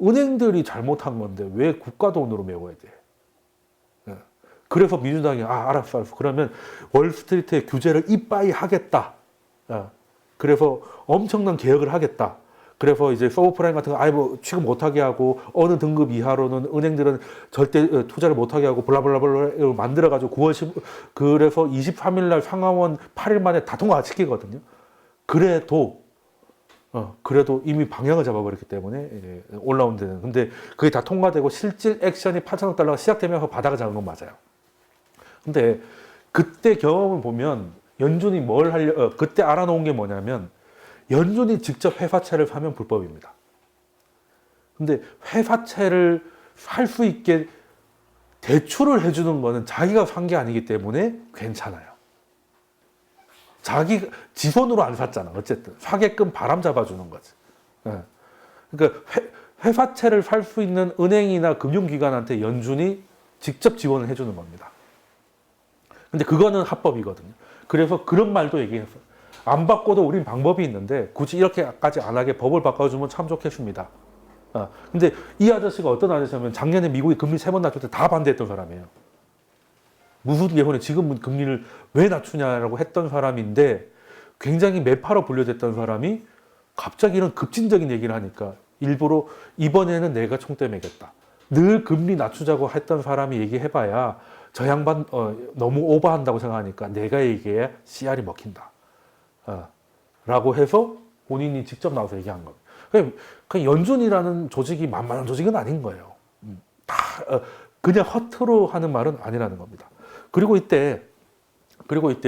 은행들이 잘못한 건데 왜 국가 돈으로 메워야 돼? 그래서 민주당이 알았어. 그러면 월스트리트의 규제를 이빠이 하겠다. 그래서 엄청난 개혁을 하겠다. 그래서 이제 서브프라임 같은 거 취급 못하게 하고, 어느 등급 이하로는 은행들은 절대 투자를 못하게 하고 블라블라블라 만들어가지고 그래서 23일 날 상하원 8일 만에 다 통과시키거든요. 그래도 이미 방향을 잡아버렸기 때문에 올라온 데는. 근데 그게 다 통과되고 실질 액션이 8천억 달러가 시작되면서 바닥을 잡은 건 맞아요. 근데 그때 경험을 보면 연준이 그때 알아놓은 게 뭐냐면, 연준이 직접 회사채를 사면 불법입니다. 근데 회사채를 살 수 있게 대출을 해주는 거는 자기가 산 게 아니기 때문에 괜찮아요. 지 손으로 안 샀잖아. 어쨌든 사게끔 바람 잡아주는 거지. 그러니까 회사채를 살 수 있는 은행이나 금융기관한테 연준이 직접 지원을 해주는 겁니다. 근데 그거는 합법이거든요. 그래서 그런 말도 얘기했어요. 안 바꿔도 우린 방법이 있는데 굳이 이렇게까지 안 하게 법을 바꿔주면 참 좋겠습니다. 근데 이 아저씨가 어떤 아저씨냐면 작년에 미국이 금리 3번 낮출 때 다 반대했던 사람이에요. 무슨 예언에 지금은 금리를 왜 낮추냐라고 했던 사람인데, 굉장히 매파로 분류됐던 사람이 갑자기 이런 급진적인 얘기를 하니까 일부러 이번에는 내가 총대 매겠다. 늘 금리 낮추자고 했던 사람이 얘기해봐야 저 양반 너무 오버한다고 생각하니까 내가 얘기해야 씨알이 먹힌다. 라고 해서 본인이 직접 나와서 얘기한 겁니다. 그 연준이라는 조직이 만만한 조직은 아닌 거예요. 다 그냥 허투루 하는 말은 아니라는 겁니다. 그리고 이때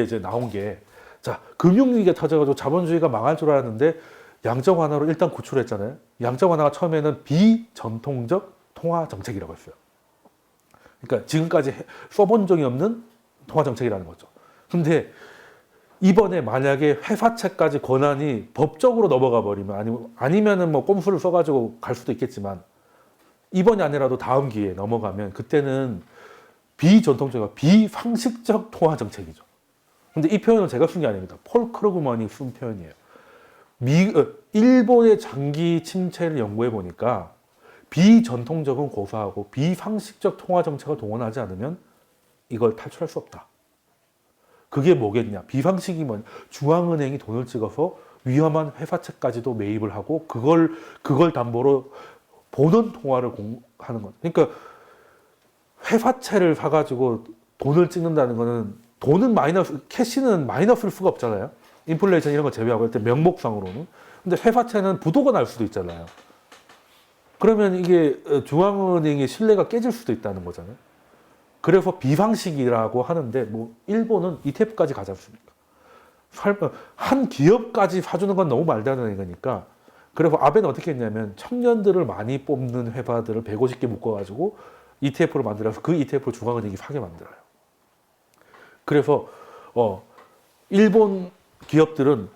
이제 나온 게, 자, 금융위기가 터져가지고 자본주의가 망할 줄 알았는데 양적 완화로 일단 구출했잖아요. 양적 완화가 처음에는 비전통적 통화 정책이라고 했어요. 그러니까 지금까지 써본 적이 없는 통화 정책이라는 거죠. 근데 이번에 만약에 회사채까지 권한이 법적으로 넘어가 버리면, 아니면은 뭐 꼼수를 써가지고 갈 수도 있겠지만, 이번이 아니라도 다음 기회에 넘어가면 그때는 비전통적, 비상식적 통화 정책이죠. 근데 이 표현은 제가 쓴 게 아닙니다. 폴 크루그만이 쓴 표현이에요. 일본의 장기 침체를 연구해 보니까 비전통적은 고사하고 비상식적 통화 정책을 동원하지 않으면 이걸 탈출할 수 없다. 그게 뭐겠냐? 비상식이 뭐냐? 중앙은행이 돈을 찍어서 위험한 회사채까지도 매입을 하고 그걸 담보로 보는 통화를 하는 것. 그러니까 회사채를 사가지고 돈을 찍는다는 거는, 돈은 캐시는 마이너스일 수가 없잖아요. 인플레이션 이런 거 제외하고 일단 명목상으로는. 근데 회사채는 부도가 날 수도 있잖아요. 그러면 이게 중앙은행의 신뢰가 깨질 수도 있다는 거잖아요. 그래서 비상식이라고 하는데, 뭐 일본은 ETF까지 가지 않습니까? 한 기업까지 사주는 건 너무 말도 안 되는 거니까. 그래서 아베는 어떻게 했냐면 청년들을 많이 뽑는 회사들을 150개 묶어가지고 ETF를 만들어서 그 ETF를 중앙은행이 사게 만들어요. 그래서 일본 기업들은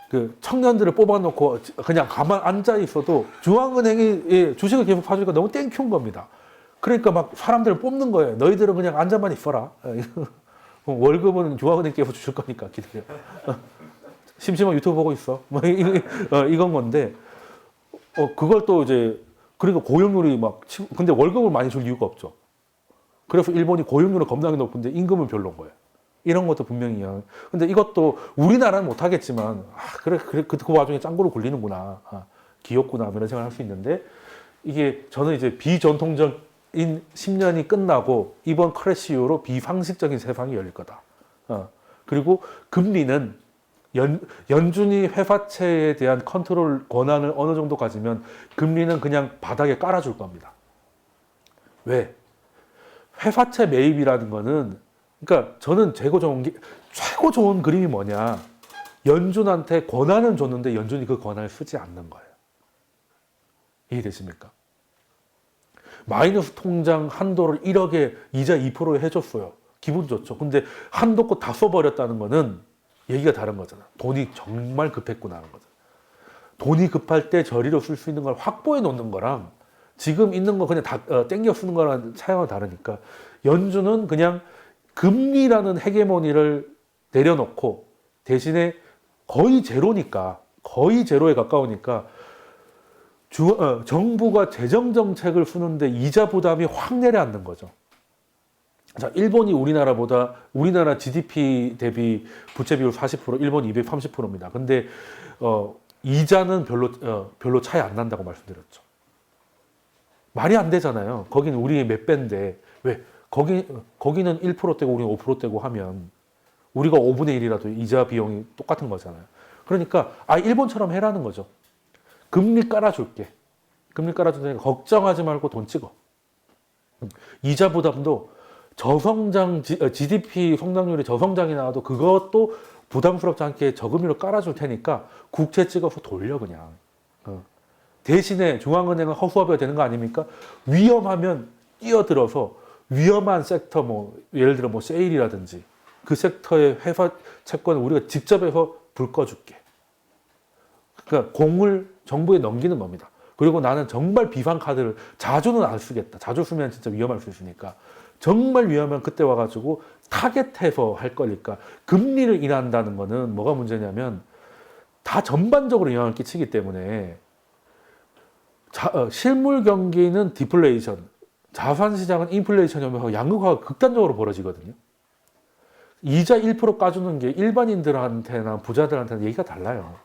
그 청년들을 뽑아놓고 그냥 가만 앉아 있어도 중앙은행이 주식을 계속 사주니까 너무 땡큐인 겁니다. 그러니까 막 사람들을 뽑는 거예요. 너희들은 그냥 앉아만 있어라. 월급은 중앙은행께서 주실 거니까 기다려. 심심하면 유튜브 보고 있어. 뭐 이건 건데, 그걸 또 이제, 그러니까 고용률이 근데 월급을 많이 줄 이유가 없죠. 그래서 일본이 고용률은 겁나게 높은데 임금은 별로인 거예요. 이런 것도 분명히요. 근데 이것도 우리나라는 못하겠지만, 그래, 그 와중에 짱구로 굴리는구나. 귀엽구나. 이런 생각을 할 수 있는데, 이게 저는 이제 비전통적인 10년이 끝나고 이번 크래시 이후로 비상식적인 세상이 열릴 거다. 그리고 금리는 연준이 회사채에 대한 컨트롤 권한을 어느 정도 가지면 금리는 그냥 바닥에 깔아줄 겁니다. 왜? 회사채 매입이라는 거는, 그러니까 저는 최고 좋은 그림이 뭐냐? 연준한테 권한을 줬는데 연준이 그 권한을 쓰지 않는 거예요. 이해되십니까? 마이너스 통장 한도를 1억에 이자 2%에 해줬어요. 기분 좋죠. 근데 한도 거 다 써버렸다는 거는 얘기가 다른 거잖아. 돈이 정말 급했구나 하는 거잖아. 돈이 급할 때 저리로 쓸 수 있는 걸 확보해 놓는 거랑 지금 있는 거 그냥 다 땡겨 쓰는 거랑 차이가 다르니까, 연준은 그냥 금리라는 헤게모니를 내려놓고 대신에 거의 제로니까, 거의 제로에 가까우니까 정부가 재정 정책을 쓰는데 이자 부담이 확 내려앉는 거죠. 자, 일본이 우리나라 GDP 대비 부채 비율 40%, 일본이 230%입니다. 근데 이자는 별로 차이 안 난다고 말씀드렸죠. 말이 안 되잖아요. 거기는 우리의 몇 배인데, 왜 거기는 1%대고 우리는 5%대고 하면 우리가 5분의 1이라도 이자 비용이 똑같은 거잖아요. 그러니까 일본처럼 해라는 거죠. 금리 깔아줄게. 금리 깔아줄 테니까 걱정하지 말고 돈 찍어. 이자 부담도 GDP 성장률이 저성장이 나와도 그것도 부담스럽지 않게 저금리로 깔아줄 테니까 국채 찍어서 돌려 그냥. 대신에 중앙은행은 허수아비가 되는 거 아닙니까? 위험하면 뛰어들어서 위험한 섹터, 예를 들어 세일이라든지 그 섹터의 회사 채권을 우리가 직접 해서 불 꺼줄게. 그러니까 공을 정부에 넘기는 겁니다. 그리고 나는 정말 비상 카드를 자주는 안 쓰겠다. 자주 쓰면 진짜 위험할 수 있으니까. 정말 위험하면 그때 와가지고 타겟해서 할 거니까. 금리를 인하한다는 거는 뭐가 문제냐면 다 전반적으로 영향을 끼치기 때문에 실물 경기는 디플레이션, 자산 시장은 인플레이션이 오면서 양극화가 극단적으로 벌어지거든요. 이자 1% 까주는 게 일반인들한테나 부자들한테는 얘기가 달라요.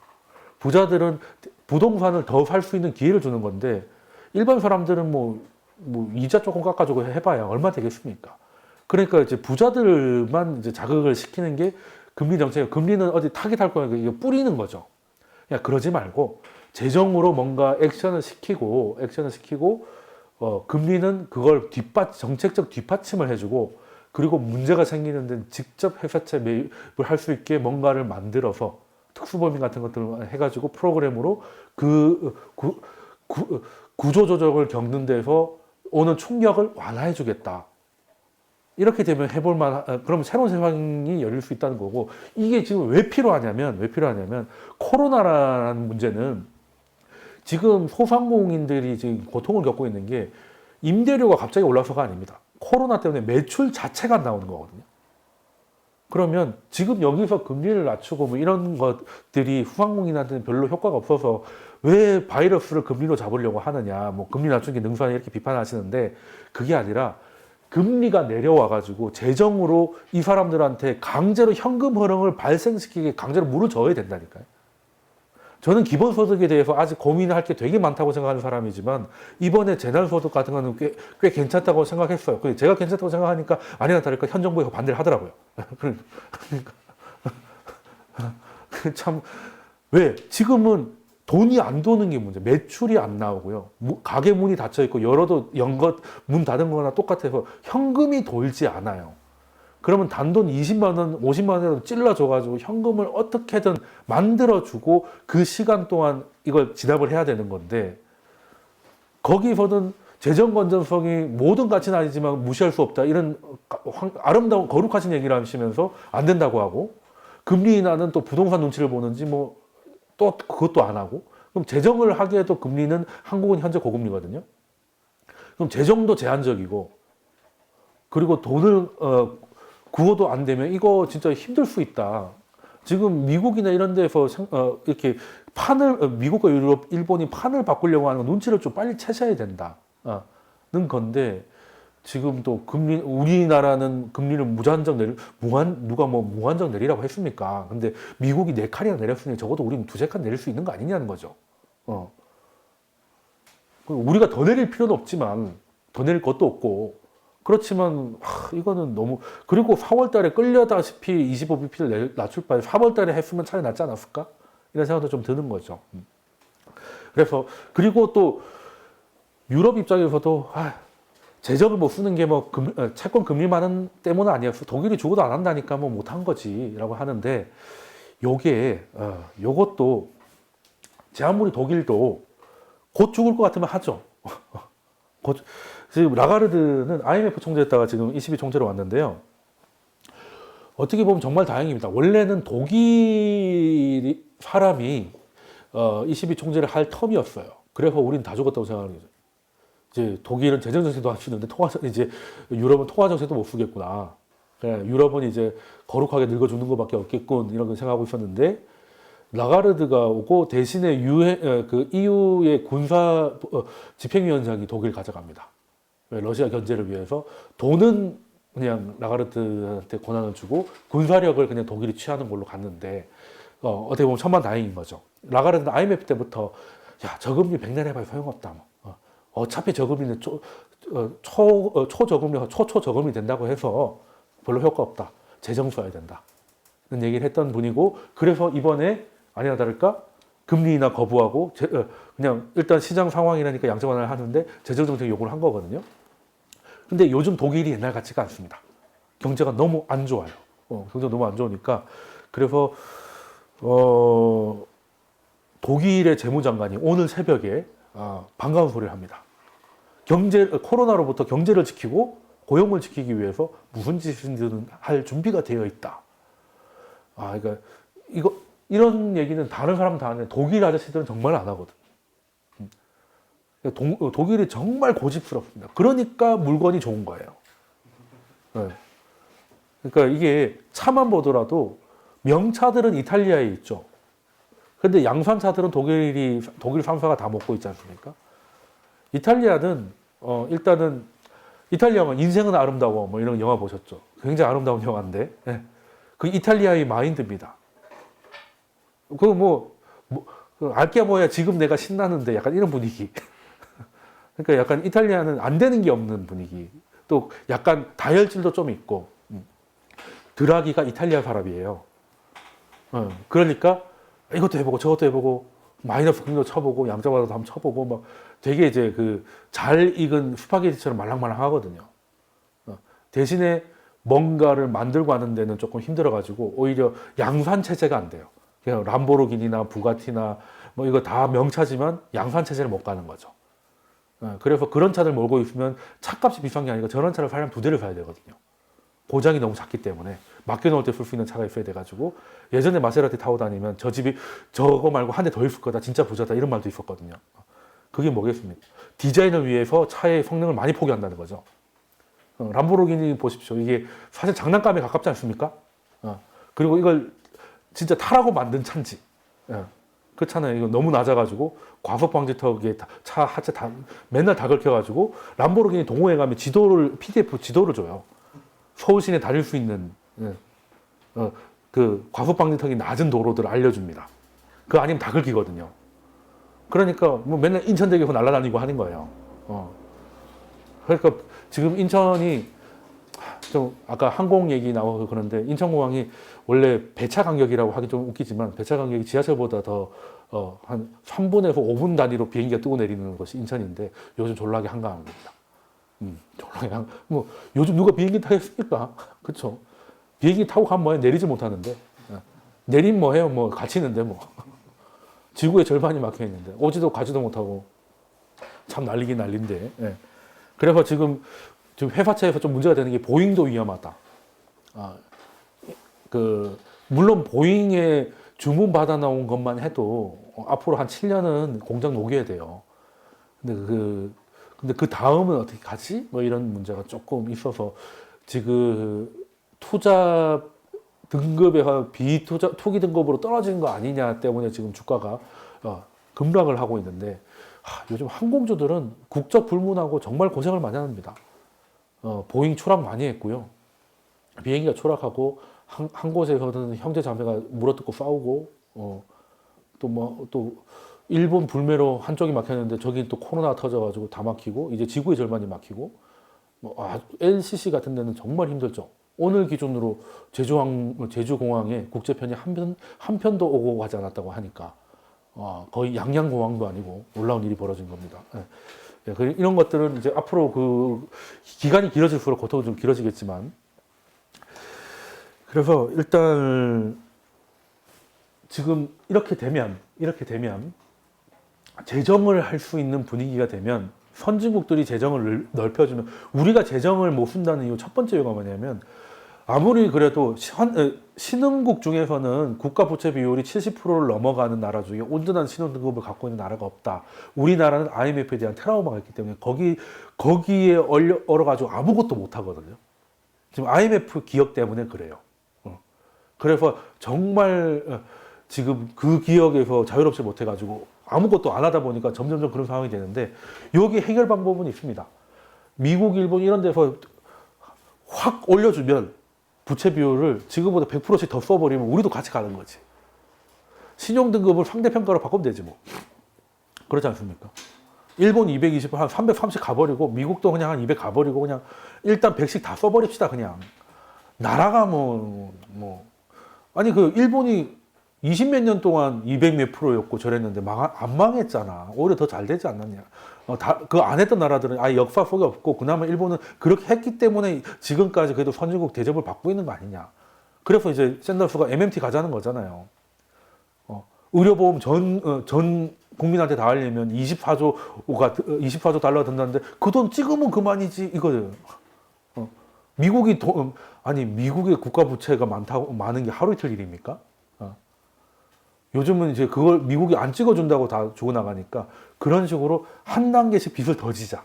부자들은 부동산을 더 살 수 있는 기회를 주는 건데 일반 사람들은 뭐 이자 조금 깎아주고 해봐야 얼마 되겠습니까? 그러니까 이제 부자들만 이제 자극을 시키는 게 금리 정책. 금리는 어디 타깃할 거니까 이게 뿌리는 거죠. 그냥 그러지 말고 재정으로 뭔가 액션을 시키고 금리는 그걸 정책적 뒷받침을 해주고 그리고 문제가 생기는 데는 직접 회사채 매입을 할 수 있게 뭔가를 만들어서 특수범위 같은 것들을 해가지고 프로그램으로 구조조정을 겪는 데서 오는 충격을 완화해 주겠다. 이렇게 되면 그러면 새로운 세상이 열릴 수 있다는 거고, 이게 지금 왜 필요하냐면 코로나라는 문제는 지금 소상공인들이 지금 고통을 겪고 있는 게 임대료가 갑자기 올라서가 아닙니다. 코로나 때문에 매출 자체가 안 나오는 거거든요. 그러면 지금 여기서 금리를 낮추고 뭐 이런 것들이 소상공인한테는 별로 효과가 없어서 왜 바이러스를 금리로 잡으려고 하느냐, 뭐 금리 낮추는 게 능수하냐 이렇게 비판하시는데, 그게 아니라 금리가 내려와가지고 재정으로 이 사람들한테 강제로 현금 흐름을 발생시키게 강제로 물을 줘야 된다니까요. 저는 기본소득에 대해서 아직 고민할 게 되게 많다고 생각하는 사람이지만 이번에 재난소득 같은 거는 꽤 괜찮다고 생각했어요. 제가 괜찮다고 생각하니까 아니나 다를까 현 정부에서 반대를 하더라고요. 그러니까 참, 왜 지금은 돈이 안 도는 게 문제, 매출이 안 나오고요. 가게 문이 닫혀 있고 열어도 문 닫은 거나 똑같아서 현금이 돌지 않아요. 그러면 단돈 20만 원, 50만 원이라도 찔러줘가지고 현금을 어떻게든 만들어주고 그 시간 동안 이걸 진압을 해야 되는 건데, 거기서는 재정 건전성이 모든 가치는 아니지만 무시할 수 없다, 이런 아름다운 거룩하신 얘기를 하시면서 안 된다고 하고, 금리 인하는 또 부동산 눈치를 보는지 뭐 또 그것도 안 하고, 그럼 재정을 하기에도 금리는 한국은 현재 고금리거든요. 그럼 재정도 제한적이고, 그리고 돈을 구호도 안 되면 이거 진짜 힘들 수 있다. 지금 미국이나 이런 데서 이렇게 미국과 유럽, 일본이 판을 바꾸려고 하는 건 눈치를 좀 빨리 채셔야 된다는 건데, 지금 또 우리나라는 금리를 누가 뭐 무한정 내리라고 했습니까? 근데 미국이 4칸이나 내렸으니 적어도 우리는 2~3칸 내릴 수 있는 거 아니냐는 거죠. 우리가 더 내릴 필요는 없지만, 더 내릴 것도 없고, 그렇지만 이거는 너무, 그리고 4월 달에 끌려다시피 25bp를 낮출 바에 3월 달에 했으면 차라리 낫지 않았을까? 이런 생각도 좀 드는 거죠. 그래서, 그리고 또 유럽 입장에서도 재정을 못 쓰는 게 뭐 채권 금리 많은 때문은 아니었어. 독일이 죽어도 안 한다니까 뭐 못한 거지라고 하는데, 요것도 제 아무리 독일도 곧 죽을 것 같으면 하죠. 지금 라가르드는 IMF 총재였다가 지금 ECB 총재로 왔는데요. 어떻게 보면 정말 다행입니다. 원래는 독일 사람이 ECB 총재를 할 텀이었어요. 그래서 우리는 다 죽었다고 생각하는 거죠. 이제 독일은 재정 정책도 안 쓰는데 이제 유럽은 통화 정책도 못 쓰겠구나. 유럽은 이제 거룩하게 늙어 죽는 것밖에 없겠군, 이런 걸 생각하고 있었는데, 라가르드가 오고 대신에 EU의 군사 집행위원장이 독일 가져갑니다. 러시아 견제를 위해서 돈은 그냥 라가르드한테 권한을 주고 군사력을 그냥 독일이 취하는 걸로 갔는데, 어떻게 보면 천만다행인 거죠. 라가르드는 IMF 때부터 저금리 백날 해봐야 소용없다. 어차피 저금리는 초저금리가 초초저금리 된다고 해서 별로 효과 없다. 재정 써야 된다. 는 얘기를 했던 분이고, 그래서 이번에 아니나 다를까 금리 인하 거부하고 그냥 일단 시장 상황이라니까 양적 완화를 하는데 재정 정책 요구를 한 거거든요. 근데 요즘 독일이 옛날 같지가 않습니다. 경제가 너무 안 좋아요. 경제가 너무 안 좋으니까, 그래서 독일의 재무장관이 오늘 새벽에 반가운 소리를 합니다. 코로나로부터 경제를 지키고 고용을 지키기 위해서 무슨 짓이든 할 준비가 되어 있다. 그러니까 이런 얘기는 다른 사람 다 하는데 독일 아저씨들은 정말 안 하거든. 독일이 정말 고집스럽습니다. 그러니까 물건이 좋은 거예요. 그러니까 이게 차만 보더라도 명차들은 이탈리아에 있죠. 근데 양산차들은 독일 3사가 다 먹고 있지 않습니까? 이탈리아는 일단은 이탈리아가 인생은 아름다워 뭐 이런 영화 보셨죠? 굉장히 아름다운 영화인데, 그 이탈리아의 마인드입니다. 알게 뭐야 지금 내가 신나는데 약간 이런 분위기. 그러니까 약간 이탈리아는 안 되는 게 없는 분위기. 또 약간 다혈질도 좀 있고. 드라기가 이탈리아 사람이에요. 그러니까 이것도 해보고 저것도 해보고 마이너스 금리도 쳐보고 양자바다도 한번 쳐보고 막 되게 이제 그 잘 익은 스파게티처럼 말랑말랑 하거든요. 대신에 뭔가를 만들고 하는 데는 조금 힘들어가지고 오히려 양산 체제가 안 돼요. 그냥 람보르기니나 부가티나 뭐 이거 다 명차지만 양산 체제를 못 가는 거죠. 그래서 그런 차들 몰고 있으면 차값이 비싼 게 아니라 저런 차를 사려면 2대를 사야 되거든요. 고장이 너무 작기 때문에 맡겨놓을 때 쓸 수 있는 차가 있어야 돼가지고 예전에 마세라티 타고 다니면 저 집이 저거 말고 한 대 더 있을 거다 진짜 부자다 이런 말도 있었거든요. 그게 뭐겠습니까? 디자인을 위해서 차의 성능을 많이 포기한다는 거죠. 람보르기니 보십시오. 이게 사실 장난감에 가깝지 않습니까? 그리고 이걸 진짜 타라고 만든 차인지. 그 차는 이거 너무 낮아가지고 과속 방지턱에 차 하체 다 맨날 다 긁혀가지고 람보르기니 동호회 가면 지도를 PDF 지도를 줘요. 서울 시내 다닐 수 있는 그 과속 방지턱이 낮은 도로들을 알려줍니다. 그거 아니면 다 긁히거든요. 그러니까 뭐 맨날 인천대교에서 날아다니고 하는 거예요. 그러니까 지금 인천이 좀 아까 항공 얘기 나와서 그런데 인천공항이 원래 배차 간격이라고 하기 좀 웃기지만 배차 간격이 지하철보다 더 한 3분에서 5분 단위로 비행기가 뜨고 내리는 것이 인천인데 요즘 졸라게 한가합니다. 졸라게 뭐 요즘 누가 비행기 타겠습니까? 그렇죠? 비행기 타고 가면 뭐해 내리지 못하는데 내리면 뭐해요? 뭐 갇히는데 뭐 지구의 절반이 막혀 있는데 오지도 가지도 못하고 참 난리긴 난리인데. 그래서 지금 회사차에서 좀 문제가 되는 게 보잉도 위험하다. 물론 보잉에 주문 받아 나온 것만 해도 앞으로 한 7년은 공장 녹여야 돼요. 근데 그 다음은 어떻게 가지? 뭐 이런 문제가 조금 있어서 지금 투자 등급에서 투기 등급으로 떨어지는 거 아니냐 때문에 지금 주가가 급락을 하고 있는데 요즘 항공주들은 국적 불문하고 정말 고생을 많이 합니다. 보잉 추락 많이 했고요. 비행기가 추락하고 한 곳에서는 형제 자매가 물어뜯고 싸우고 또 일본 불매로 한쪽이 막혔는데 저기 또 코로나 터져가지고 다 막히고 이제 지구의 절반이 막히고 LCC 같은 데는 정말 힘들죠. 오늘 기준으로 제주공항에 국제편이 한 편도 오고 가지 않았다고 하니까 거의 양양공항도 아니고 놀라운 일이 벌어진 겁니다. 이런 것들은 이제 앞으로 그 기간이 길어질수록 고통은 좀 길어지겠지만 그래서 일단 지금 이렇게 되면 재정을 할 수 있는 분위기가 되면 선진국들이 재정을 넓혀주면 우리가 재정을 못 쓴다는 이유 첫 번째 이유가 뭐냐면 아무리 그래도 신흥국 중에서는 국가 부채 비율이 70%를 넘어가는 나라 중에 온전한 신흥등급을 갖고 있는 나라가 없다. 우리나라는 IMF에 대한 트라우마가 있기 때문에 거기에 얼어가지고 아무것도 못 하거든요. 지금 IMF 기억 때문에 그래요. 그래서 정말 지금 그 기억에서 자유롭지 못해가지고 아무것도 안 하다 보니까 점점점 그런 상황이 되는데 여기 해결 방법은 있습니다. 미국, 일본 이런 데서 확 올려주면 부채 비율을 지금보다 100%씩 더 써버리면 우리도 같이 가는 거지. 신용등급을 상대평가로 바꾸면 되지 뭐. 그렇지 않습니까? 일본 220, 한 330 가버리고 미국도 그냥 한 200 가버리고 그냥 일단 100씩 다 써버립시다 그냥. 나라가 아니 그 일본이 20몇 년 동안 200 몇 프로였고 저랬는데 안 망했잖아. 오히려 더 잘 되지 않았냐. 그 안 했던 나라들은 아예 역사 속에 없고 그나마 일본은 그렇게 했기 때문에 지금까지 그래도 선진국 대접을 받고 있는 거 아니냐. 그래서 이제 샌더스가 MMT 가자는 거잖아요. 의료보험 전 국민한테 다 하려면 24조 달러 든다는데 그 돈 찍으면 그만이지 이거예요. 미국의 국가 부채가 많은 게 하루 이틀 일입니까? 요즘은 이제 그걸 미국이 안 찍어준다고 다 죽어나가니까 그런 식으로 한 단계씩 빚을 더 지자.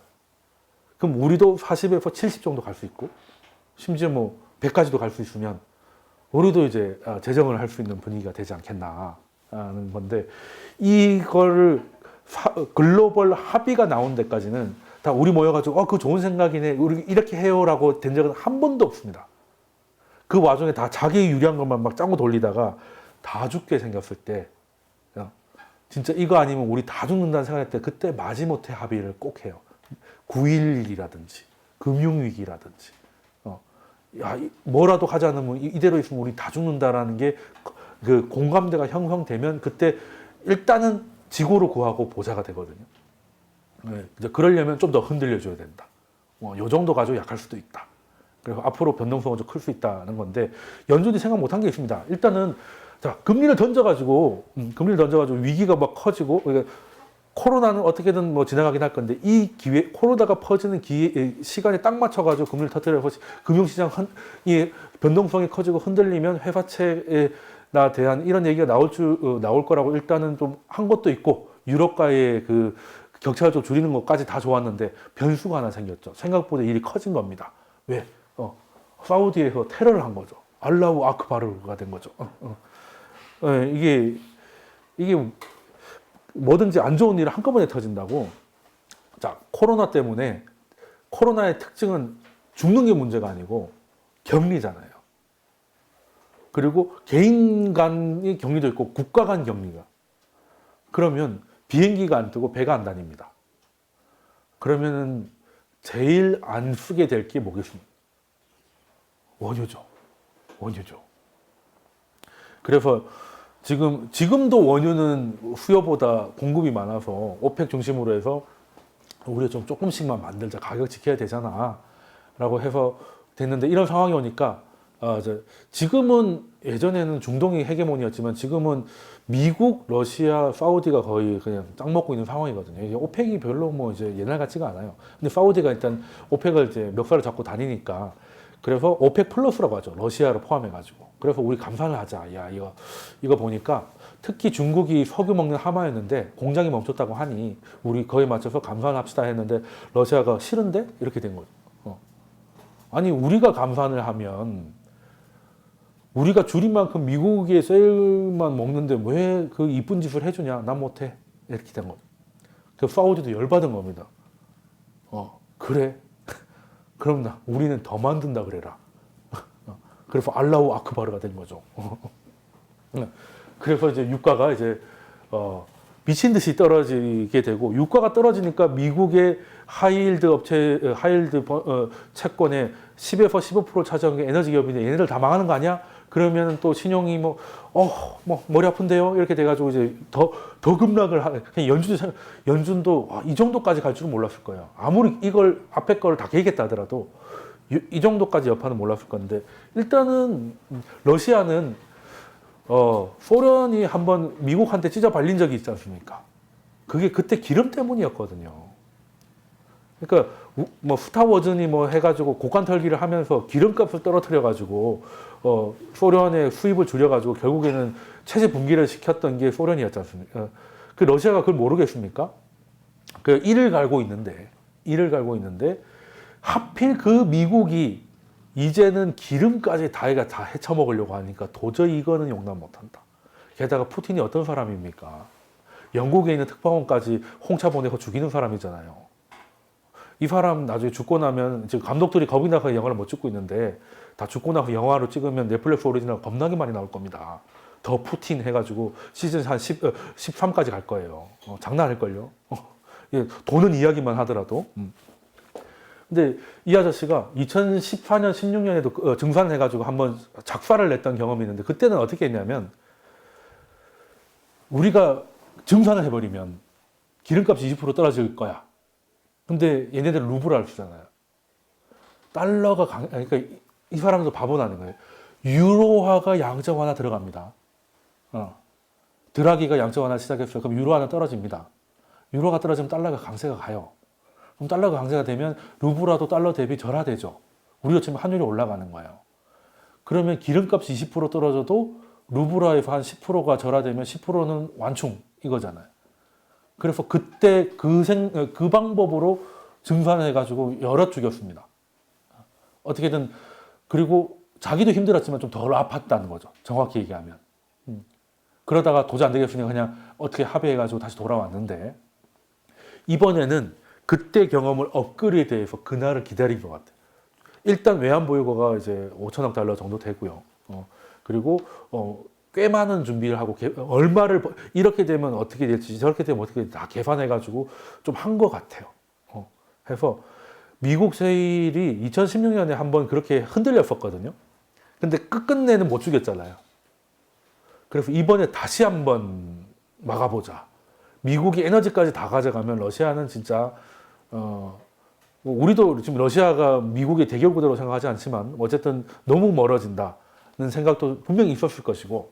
그럼 우리도 40에서 70 정도 갈 수 있고 심지어 뭐 100까지도 갈 수 있으면 우리도 이제 재정을 할 수 있는 분위기가 되지 않겠나 하는 건데 이거를 글로벌 합의가 나온 데까지는 다 우리 모여가지고 그 좋은 생각이네 우리 이렇게 해요라고 된 적은 한 번도 없습니다. 그 와중에 다 자기 유리한 것만 막 짱구 돌리다가 다 죽게 생겼을 때 진짜 이거 아니면 우리 다 죽는다는 생각할 때 그때 마지못해 합의를 꼭 해요. 9.11이라든지 금융위기라든지 뭐라도 하지 않으면 이대로 있으면 우리 다 죽는다라는 게 그 공감대가 형성되면 그때 일단은 지구를 구하고 보자가 되거든요. 이제 그러려면 좀 더 흔들려줘야 된다. 요 정도 가지고 약할 수도 있다. 그래서 앞으로 변동성은 좀 클 수 있다는 건데 연준이 생각 못한 게 있습니다. 일단은 자 금리를 던져가지고 위기가 막 커지고 그러니까 코로나는 어떻게든 뭐 지나가긴 할 건데 이 기회 코로나가 퍼지는 시간에 딱 맞춰가지고 금리를 터뜨려서 금융시장 이 변동성이 커지고 흔들리면 회사채에 대한 이런 얘기가 나올 거라고 일단은 좀 한 것도 있고 유럽과의 그 격차를 좀 줄이는 것까지 다 좋았는데 변수가 하나 생겼죠. 생각보다 일이 커진 겁니다. 왜? 사우디에서 테러를 한 거죠. 알라우 아크바르가 된 거죠. 이게 뭐든지 안 좋은 일이 한꺼번에 터진다고. 자, 코로나 때문에 코로나의 특징은 죽는 게 문제가 아니고 격리잖아요. 그리고 개인 간의 격리도 있고 국가 간 격리가. 그러면 비행기가 안 뜨고 배가 안 다닙니다. 그러면은 제일 안 쓰게 될 게 뭐겠습니까? 원유죠. 그래서 지금도 원유는 수요보다 공급이 많아서 오펙 중심으로 해서 우리가 좀 조금씩만 만들자. 가격 지켜야 되잖아. 라고 해서 됐는데 이런 상황이 오니까 지금은 예전에는 중동이 헤게모니였지만 지금은 미국, 러시아, 사우디가 거의 그냥 짱 먹고 있는 상황이거든요. 이제 오펙이 별로 뭐 이제 옛날 같지가 않아요. 근데 사우디가 일단 오펙을 이제 멱살을 잡고 다니니까 그래서 오펙 플러스라고 하죠. 러시아를 포함해가지고. 그래서 우리 감산을 하자. 야, 이거 보니까 특히 중국이 석유 먹는 하마였는데 공장이 멈췄다고 하니 우리 거에 맞춰서 감산을 합시다 했는데 러시아가 싫은데? 이렇게 된 거죠. 아니, 우리가 감산을 하면 우리가 줄인 만큼 미국의 셀만 먹는데 왜 그 이쁜 짓을 해주냐? 난 못해. 이렇게 된 거죠. 그래서 사우디도 열받은 겁니다. 그래? 그럼 우리는 더 만든다 그래라. 그래서 알라우 아크바르가 된 거죠. 그래서 이제 유가가 이제 미친 듯이 떨어지게 되고 유가가 떨어지니까 미국의 하이힐드 채권의 10에서 15% 차지하는 게 에너지 기업인데 얘네들 다 망하는 거 아니야? 그러면 또 신용이 머리 아픈데요? 이렇게 돼가지고 이제 더 급락을 그냥 연준도 이 정도까지 갈 줄은 몰랐을 거예요. 아무리 이걸 앞에 거를 다 계획했다 하더라도 이 정도까지 여파는 몰랐을 건데 일단은 러시아는 소련이 한번 미국한테 찢어 발린 적이 있지 않습니까? 그게 그때 기름 때문이었거든요. 그러니까 뭐 스타워즈니 뭐 해가지고 고관 털기를 하면서 기름값을 떨어뜨려가지고 소련의 수입을 줄여가지고 결국에는 체제 분기를 시켰던 게 소련이었지 않습니까? 그 러시아가 그걸 모르겠습니까? 그 이를 갈고 있는데 하필 그 미국이 이제는 기름까지 다 헤쳐먹으려고 하니까 도저히 이거는 용납 못한다. 게다가 푸틴이 어떤 사람입니까? 영국에 있는 특파원까지 홍차 보내고 죽이는 사람이잖아요. 이 사람 나중에 죽고 나면 지금 감독들이 겁이 나서 영화를 못 찍고 있는데 다 죽고 나서 영화로 찍으면 넷플릭스 오리지널 겁나게 많이 나올 겁니다. 더 푸틴 해가지고 시즌 한 13까지 갈 거예요. 장난 아닐걸요? 도는 이야기만 하더라도. 근데 이 아저씨가 2014년, 16년에도 증산을 해가지고 한번 작사를 냈던 경험이 있는데 그때는 어떻게 했냐면 우리가 증산을 해버리면 기름값이 20% 떨어질 거야. 근데 얘네들 루블을 쓰잖아요. 달러가 그러니까 이 사람도 바보나는 거예요. 유로화가 양적 완화 들어갑니다. 드라기가 양적 완화 시작했어요. 그럼 유로 하나 떨어집니다. 유로가 떨어지면 달러가 강세가 가요. 그럼 달러가 강세가 되면 루블화도 달러 대비 절하되죠. 우리가 지금 환율이 올라가는 거예요. 그러면 기름값이 20% 떨어져도 루블화에서 한 10%가 절하되면 10%는 완충 이거잖아요. 그래서 그때 그 방법으로 증산해가지고 여러 죽였습니다. 어떻게든 그리고 자기도 힘들었지만 좀 덜 아팠다는 거죠. 정확히 얘기하면. 그러다가 도저히 안 되겠으니 그냥 어떻게 합의해가지고 다시 돌아왔는데 이번에는 그때 경험을 업그레이드해서 그날을 기다린 것 같아요. 일단 외환보유고가 이제 5천억 달러 정도 되고요. 그리고 꽤 많은 준비를 하고 얼마를 이렇게 되면 어떻게 될지 저렇게 되면 어떻게 될지 다 계산해가지고 좀 한 것 같아요. 해서 미국 세일이 2016년에 한번 그렇게 흔들렸었거든요. 근데 끝끝내는 못 죽였잖아요. 그래서 이번에 다시 한번 막아보자. 미국이 에너지까지 다 가져가면 러시아는 진짜 뭐 우리도 지금 러시아가 미국의 대결구도로 생각하지 않지만 어쨌든 너무 멀어진다는 생각도 분명히 있었을 것이고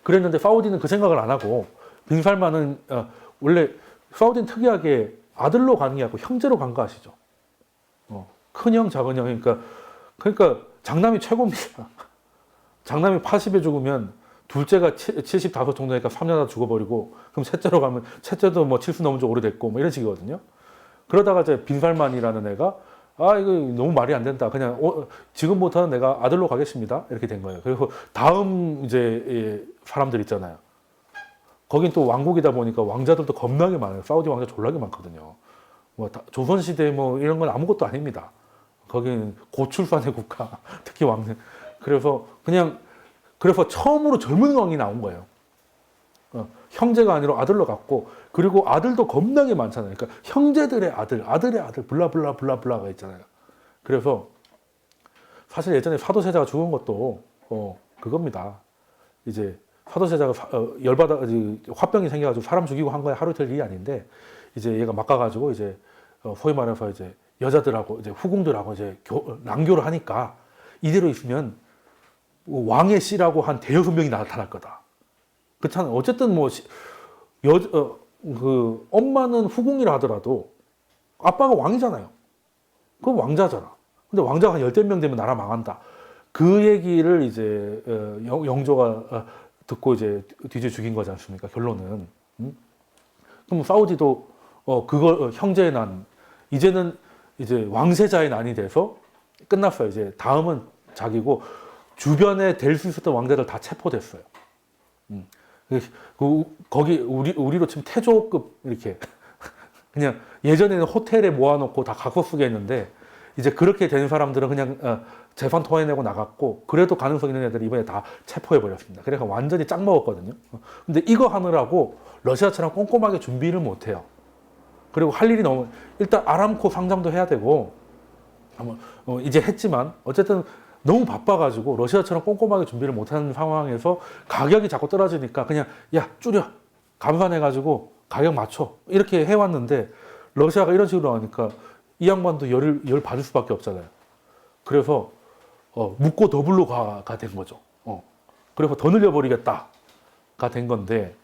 그랬는데 사우디는 그 생각을 안 하고 빈살만은 원래 사우디는 특이하게 아들로 가는 게 아니고 형제로 간 거 아시죠? 큰형 작은형 그러니까 장남이 최고입니다. 장남이 80에 죽으면 둘째가 75 정도니까 3년 다 죽어버리고 그럼 셋째로 가면 셋째도 뭐 70 넘은 지 오래됐고 뭐 이런 식이거든요. 그러다가 이제 빈살만이라는 애가 이거 너무 말이 안 된다. 그냥 지금부터는 내가 아들로 가겠습니다. 이렇게 된 거예요. 그리고 다음 이제 사람들 있잖아요. 거긴 또 왕국이다 보니까 왕자들도 겁나게 많아요. 사우디 왕자 졸라게 많거든요. 뭐 조선시대 뭐 이런 건 아무것도 아닙니다. 거기는 고출산의 국가, 특히 왕. 그래서 처음으로 젊은 왕이 나온 거예요. 형제가 아니라 아들로 갔고, 그리고 아들도 겁나게 많잖아요. 그러니까 형제들의 아들의 아들, 블라블라가 있잖아요. 그래서 사실 예전에 사도세자가 죽은 것도 그겁니다. 이제 사도세자가 열받아 화병이 생겨가지고 사람 죽이고 한 거에 하루 이틀 일이 아닌데 이제 얘가 막 가가지고 이제 소위 말해서 이제 여자들하고 이제 후궁들하고 이제 랑교를 하니까 이대로 있으면 왕의 씨라고 한 대여섯 명이 나타날 거다. 그렇잖아요. 어쨌든 뭐 그 엄마는 후궁이라 하더라도 아빠가 왕이잖아요. 그건 왕자잖아. 근데 왕자가 한 열댓 명 되면 나라 망한다. 그 얘기를 이제 영조가 듣고 이제 뒤져 죽인 거지 않습니까? 결론은. 그럼 사우디도 그걸 형제의 난 이제는 이제 왕세자의 난이 돼서 끝났어요. 이제 다음은 자기고 주변에 될 수 있었던 왕자들 다 체포됐어요. 거기 우리로 치면 태조급 이렇게 그냥 예전에는 호텔에 모아놓고 다 각서 쓰게 했는데 이제 그렇게 된 사람들은 그냥 재판 토해내고 나갔고 그래도 가능성 있는 애들이 이번에 다 체포해 버렸습니다. 그래서 완전히 짱 먹었거든요. 근데 이거 하느라고 러시아처럼 꼼꼼하게 준비를 못 해요. 그리고 할 일이 너무 일단 아람코 상장도 해야 되고 이제 했지만 어쨌든 너무 바빠가지고 러시아처럼 꼼꼼하게 준비를 못하는 상황에서 가격이 자꾸 떨어지니까 그냥 야 줄여 감산해가지고 가격 맞춰 이렇게 해왔는데 러시아가 이런 식으로 하니까 이 양반도 열 받을 수밖에 없잖아요. 그래서 묻고 더블로가 된 거죠. 그래서 더 늘려버리겠다가 된 건데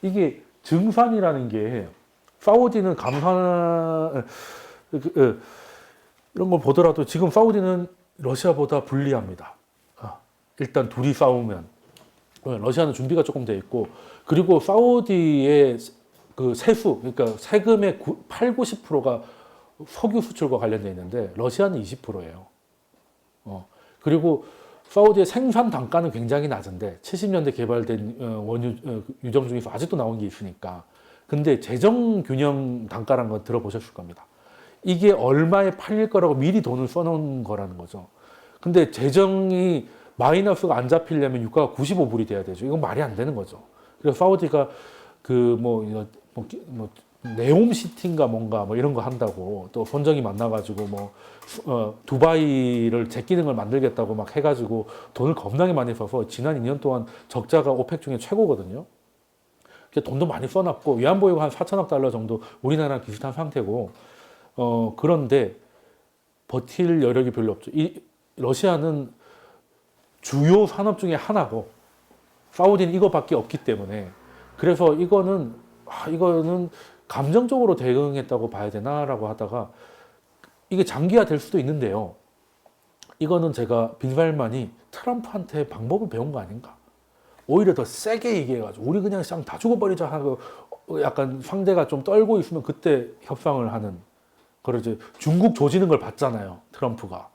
이게 증산이라는 게 사우디는 감산 이런 걸 보더라도 지금 사우디는 러시아보다 불리합니다. 일단 둘이 싸우면 러시아는 준비가 조금 돼 있고 그리고 사우디의 그 세수 그러니까 세금의 8, 90%가 석유 수출과 관련돼 있는데 러시아는 20%예요. 그리고 사우디의 생산 단가는 굉장히 낮은데 70년대 개발된 원유 유정 중에서 아직도 나온 게 있으니까 근데 재정 균형 단가라는 건 들어보셨을 겁니다. 이게 얼마에 팔릴 거라고 미리 돈을 써놓은 거라는 거죠. 근데 재정이 마이너스가 안 잡히려면 유가가 95불이 돼야 되죠. 이건 말이 안 되는 거죠. 그래서 사우디가 네옴시티인가 뭔가 뭐 이런 거 한다고 또 손정이 만나가지고 두바이를 제끼는 걸 만들겠다고 막 해가지고 돈을 겁나게 많이 써서 지난 2년 동안 적자가 오펙 중에 최고거든요. 돈도 많이 써놨고 외환보유고 한 4천억 달러 정도 우리나라랑 비슷한 상태고 그런데 버틸 여력이 별로 없죠. 러시아는 주요 산업 중에 하나고 사우디는 이거밖에 없기 때문에 그래서 이거는 감정적으로 대응했다고 봐야 되나라고 하다가 이게 장기화 될 수도 있는데요. 이거는 제가 빈살만이 트럼프한테 방법을 배운 거 아닌가. 오히려 더 세게 얘기해가지고 우리 그냥 다 죽어버리자 하고 약간 상대가 좀 떨고 있으면 그때 협상을 하는 그러지 중국 조지는 걸 봤잖아요. 트럼프가.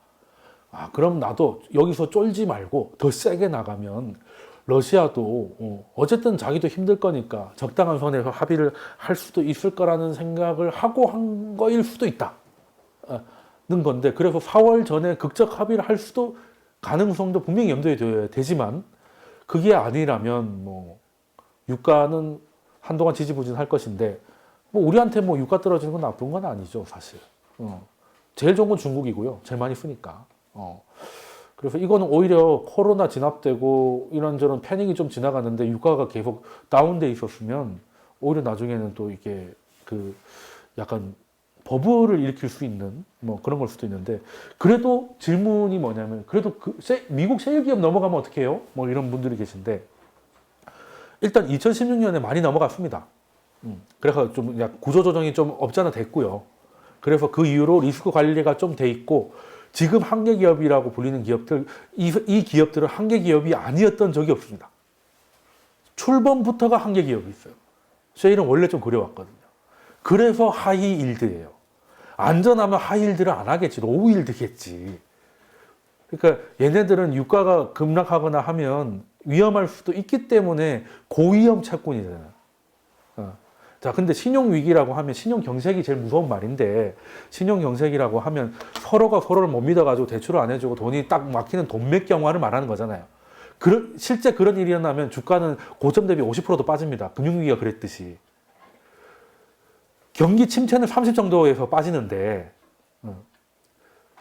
그럼 나도 여기서 쫄지 말고 더 세게 나가면 러시아도 어쨌든 자기도 힘들 거니까 적당한 선에서 합의를 할 수도 있을 거라는 생각을 하고 한 거일 수도 있다. 건데 그래서 4월 전에 극적 합의를 할 수도 가능성도 분명히 염두에 둬야 되지만 그게 아니라면 뭐 유가는 한동안 지지부진할 것인데 뭐 우리한테 뭐 유가 떨어지는 건 나쁜 건 아니죠 사실. 제일 좋은 건 중국이고요. 제일 많이 쓰니까. 그래서 이거는 오히려 코로나 진압되고 이런저런 패닉이 좀 지나갔는데 유가가 계속 다운돼 있었으면 오히려 나중에는 또 이게 그 약간 버블을 일으킬 수 있는 뭐 그런 걸 수도 있는데 그래도 질문이 뭐냐면 그래도 미국 셰일 기업 넘어가면 어떻게 해요? 뭐 이런 분들이 계신데 일단 2016년에 많이 넘어갔습니다. 그래서 좀 구조 조정이 좀 없잖아 됐고요. 그래서 그 이후로 리스크 관리가 좀 돼 있고 지금 한계 기업이라고 불리는 기업들 이 기업들은 한계 기업이 아니었던 적이 없습니다. 출범부터가 한계 기업이 있어요. 셰일은 원래 좀 그래왔거든요. 그래서 하이힐드예요. 안전하면 하이힐드를 안 하겠지. 로우힐드겠지. 그러니까 얘네들은 유가가 급락하거나 하면 위험할 수도 있기 때문에 고위험 채권이잖아요. 자, 근데 신용위기라고 하면 신용경색이 제일 무서운 말인데 신용경색이라고 하면 서로가 서로를 못 믿어가지고 대출을 안 해주고 돈이 딱 막히는 돈맥 경화를 말하는 거잖아요. 실제 그런 일이 일어나면 주가는 고점 대비 50%도 빠집니다. 금융위기가 그랬듯이. 경기 침체는 30 정도에서 빠지는데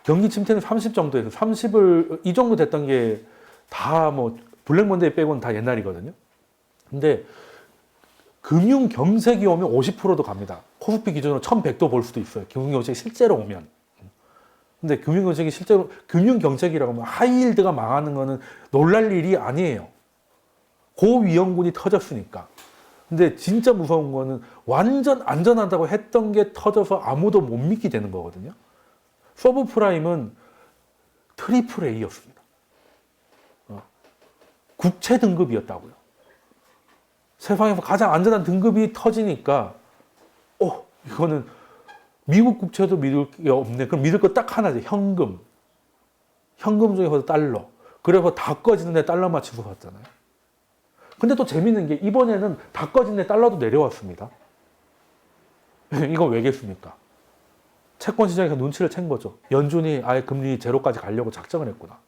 경기 침체는 30 정도에서 30을 이 정도 됐던 게 다 뭐 블랙먼데이 빼고는 다 옛날이거든요. 근데 금융 경색이 오면 50%도 갑니다. 코스피 기준으로 1100도 볼 수도 있어요. 금융 경색이 실제로 오면. 근데 금융 경색이 실제로 금융 경색이라고 하면 하이힐드가 망하는 거는 놀랄 일이 아니에요. 고위험군이 터졌으니까. 근데 진짜 무서운 거는 완전 안전하다고 했던 게 터져서 아무도 못 믿게 되는 거거든요. 서브프라임은 트리플 A였습니다. 국채 등급이었다고요. 세상에서 가장 안전한 등급이 터지니까 이거는 미국 국채도 믿을 게 없네. 그럼 믿을 거 딱 하나죠. 현금. 현금 중에서도 달러. 그래서 다 꺼지는데 달러 맞춰서 봤잖아요. 근데 또 재밌는 게 이번에는 다 꺼지는데 달러도 내려왔습니다. 이건 왜겠습니까? 채권 시장에서 눈치를 챈 거죠. 연준이 아예 금리 제로까지 가려고 작정을 했구나.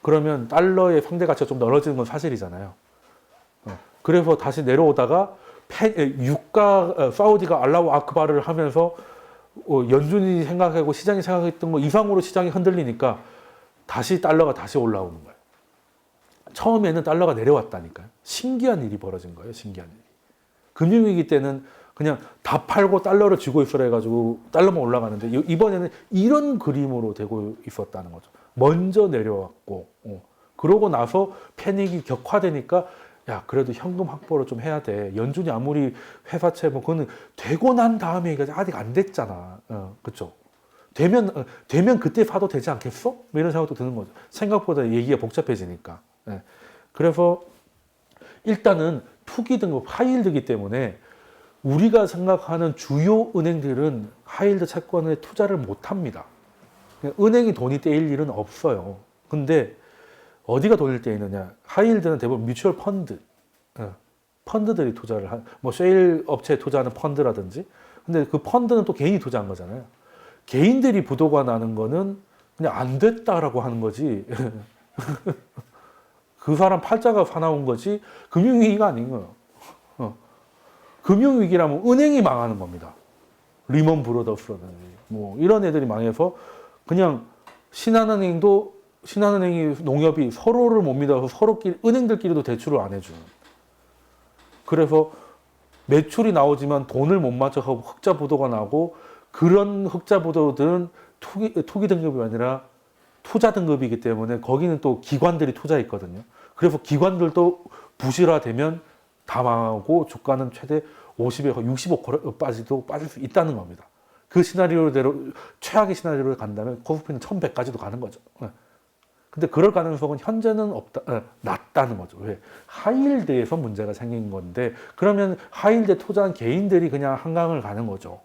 그러면 달러의 상대 가치가 좀 떨어지는 건 사실이잖아요. 그래서 다시 내려오다가 사우디가 알라우 아크바르를 하면서 연준이 생각하고 시장이 생각했던 거 이상으로 시장이 흔들리니까 다시 달러가 다시 올라오는 거예요. 처음에는 달러가 내려왔다니까요. 신기한 일이 벌어진 거예요. 신기한 일이. 금융위기 때는 그냥 다 팔고 달러를 쥐고 있으라 해가지고 달러만 올라가는데 이번에는 이런 그림으로 되고 있었다는 거죠. 먼저 내려왔고 그러고 나서 패닉이 격화되니까 야 그래도 현금 확보를 좀 해야 돼. 연준이 아무리 회사채 뭐 그거는 되고 난 다음에 이거 아직 안 됐잖아. 그렇죠? 되면 그때 사도 되지 않겠어? 뭐 이런 생각도 드는 거죠. 생각보다 얘기가 복잡해지니까. 그래서 일단은 투기 등급 하이힐드이기 때문에 우리가 생각하는 주요 은행들은 하이힐드 채권에 투자를 못 합니다. 은행이 돈이 떼일 일은 없어요. 근데 어디가 돈을 떼이느냐? 하이힐드는 대부분 뮤추얼 펀드, 펀드들이 투자를 뭐 셰일 업체에 투자하는 펀드라든지. 근데 그 펀드는 또 개인이 투자한 거잖아요. 개인들이 부도가 나는 거는 그냥 안 됐다라고 하는 거지. 그 사람 팔자가 사나운 거지 금융위기가 아닌 거예요. 금융위기라면 은행이 망하는 겁니다. 리먼 브로더스라든지 뭐 이런 애들이 망해서 그냥 신한은행이 농협이 서로를 못 믿어서 은행들끼리도 대출을 안 해주는. 그래서 매출이 나오지만 돈을 못 맞춰서 흑자 부도가 나고 그런 흑자 부도들은 투기 등급이 아니라 투자 등급이기 때문에 거기는 또 기관들이 투자했거든요. 그래서 기관들도 부실화되면 다 망하고 주가는 최대 50에서 65% 빠질 수 있다는 겁니다. 그 시나리오대로 최악의 시나리오를 간다면 코스피는 1100까지도 가는 거죠. 근데 그럴 가능성은 현재는 낮다는 거죠. 왜? 하이힐드에서 문제가 생긴 건데 그러면 하이힐드에 투자한 개인들이 그냥 한강을 가는 거죠.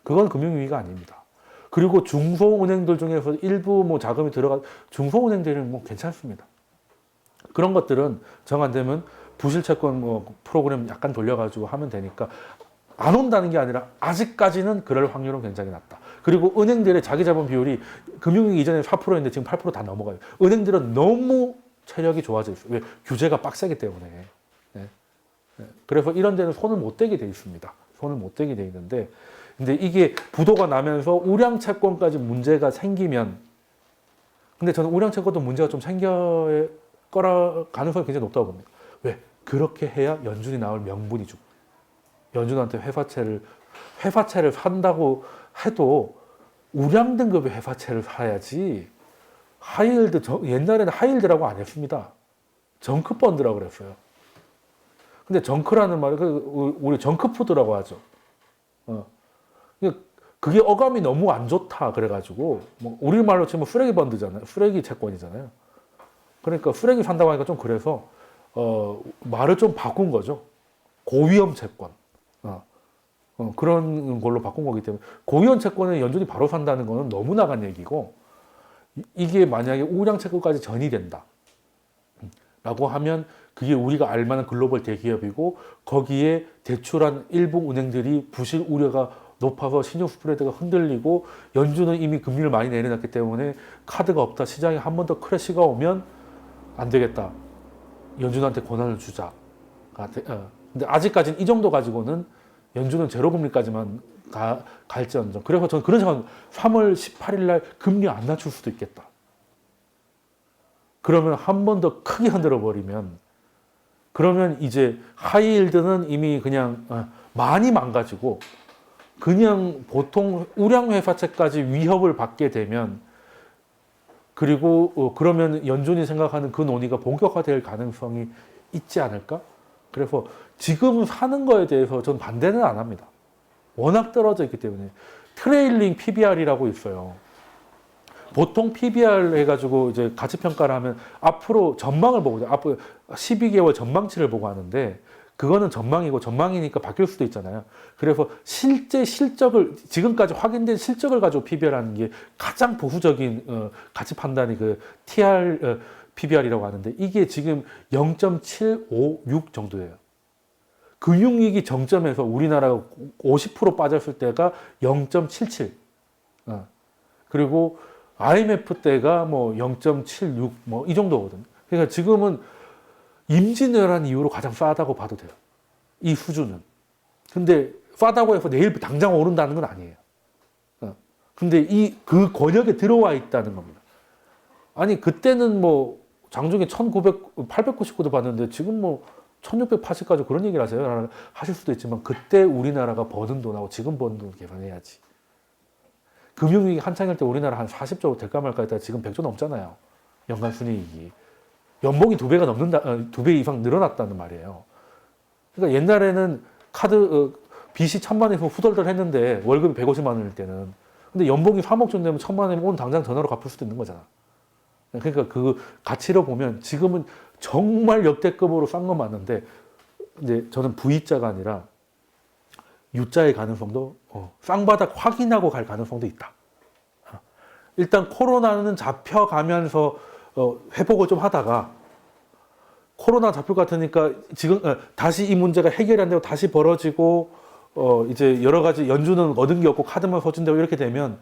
그건 금융위기가 아닙니다. 그리고 중소은행들 중에서 일부 뭐 자금이 중소은행들은 뭐 괜찮습니다. 그런 것들은 정 안 되면 부실채권 뭐 프로그램 약간 돌려가지고 하면 되니까 안 온다는 게 아니라 아직까지는 그럴 확률은 굉장히 낮다. 그리고 은행들의 자기 자본 비율이 금융위기 이전에 4%였는데 지금 8%다 넘어가요. 은행들은 너무 체력이 좋아져 있어요. 왜? 규제가 빡세기 때문에. 네. 네. 그래서 이런 데는 손을 못 대게 돼 있습니다. 손을 못 대게 돼 있는데, 근데 이게 부도가 나면서 우량 채권까지 문제가 생기면, 근데 저는 우량 채권도 문제가 좀 생길 거라 가능성이 굉장히 높다고 봅니다. 왜? 그렇게 해야 연준이 나올 명분이죠. 연준한테 회사채를 산다고 해도 우량 등급의 회사채를 사야지. 하이힐드, 옛날에는 하이힐드라고 안 했습니다. 정크펀드라고 그랬어요. 근데 정크라는 말이 우리 정크푸드라고 하죠. 그게 어감이 너무 안 좋다 그래가지고 뭐 우리말로 치면 쓰레기 펀드잖아요. 쓰레기 채권이잖아요. 그러니까 쓰레기 산다고 하니까 좀 그래서 말을 좀 바꾼 거죠. 고위험 채권. 그런 걸로 바꾼 거기 때문에 고위험 채권은 연준이 바로 산다는 거는 너무 나간 얘기고, 이게 만약에 우량 채권까지 전이된다 라고 하면 그게 우리가 알만한 글로벌 대기업이고, 거기에 대출한 일부 은행들이 부실 우려가 높아서 신용 스프레드가 흔들리고, 연준은 이미 금리를 많이 내려놨기 때문에 카드가 없다, 시장에 한 번 더 크래시가 오면 안 되겠다, 연준한테 권한을 주자. 근데 아직까지는 이 정도 가지고는 연준은 제로금리까지만 갈지언정. 그래서 저는 그런 생각, 3월 18일 날 금리 안 낮출 수도 있겠다. 그러면 한 번 더 크게 흔들어 버리면, 그러면 이제 하이힐드는 이미 그냥 많이 망가지고, 그냥 보통 우량 회사채까지 위협을 받게 되면, 그리고 그러면 연준이 생각하는 그 논의가 본격화될 가능성이 있지 않을까? 그래서 지금 사는 거에 대해서 전 반대는 안 합니다. 워낙 떨어져 있기 때문에. 트레일링 PBR이라고 있어요. 보통 PBR 해가지고 이제 가치 평가를 하면 앞으로 전망을 보고, 앞으로 12개월 전망치를 보고 하는데, 그거는 전망이고 전망이니까 바뀔 수도 있잖아요. 그래서 실제 실적을, 지금까지 확인된 실적을 가지고 PBR하는 게 가장 보수적인 가치 판단이 그 PBR이라고 하는데, 이게 지금 0.756 정도예요. 금융위기 정점에서 우리나라가 50% 빠졌을 때가 0.77. 그리고 IMF 때가 뭐 0.76 뭐 이 정도거든요. 그러니까 지금은 임진왜란 이후로 가장 싸다고 봐도 돼요. 이 수준은. 근데 싸다고 해서 내일 당장 오른다는 건 아니에요. 근데 그 권역에 들어와 있다는 겁니다. 아니, 그때는 뭐 장중에 899도 봤는데 지금 뭐 1680까지 그런 얘기를 하세요? 하실 수도 있지만, 그때 우리나라가 버는 돈하고 지금 버는 돈 계산해야지. 금융위기 한창일 때 우리나라 한 40조 될까 말까 했다가 지금 100조 넘잖아요. 연간 순이익이. 연봉이 2배가 넘는다, 2배 이상 늘어났다는 말이에요. 그러니까 옛날에는 빚이 1000만 원에서 후덜덜 했는데 월급이 150만 원일 때는. 근데 연봉이 3억 좀 되면 1000만 원이면 오늘 당장 전화로 갚을 수도 있는 거잖아. 그러니까 그 가치로 보면 지금은 정말 역대급으로 싼 건 맞는데, 이제 저는 V자가 아니라 U자의 가능성도, 쌍바닥 확인하고 갈 가능성도 있다. 일단 코로나는 잡혀가면서 회복을 좀 하다가, 코로나 잡힐 것 같으니까 지금 다시 이 문제가 해결이 안 되고 다시 벌어지고, 이제 여러 가지 연준은 얻은 게 없고 카드만 써준다고 이렇게 되면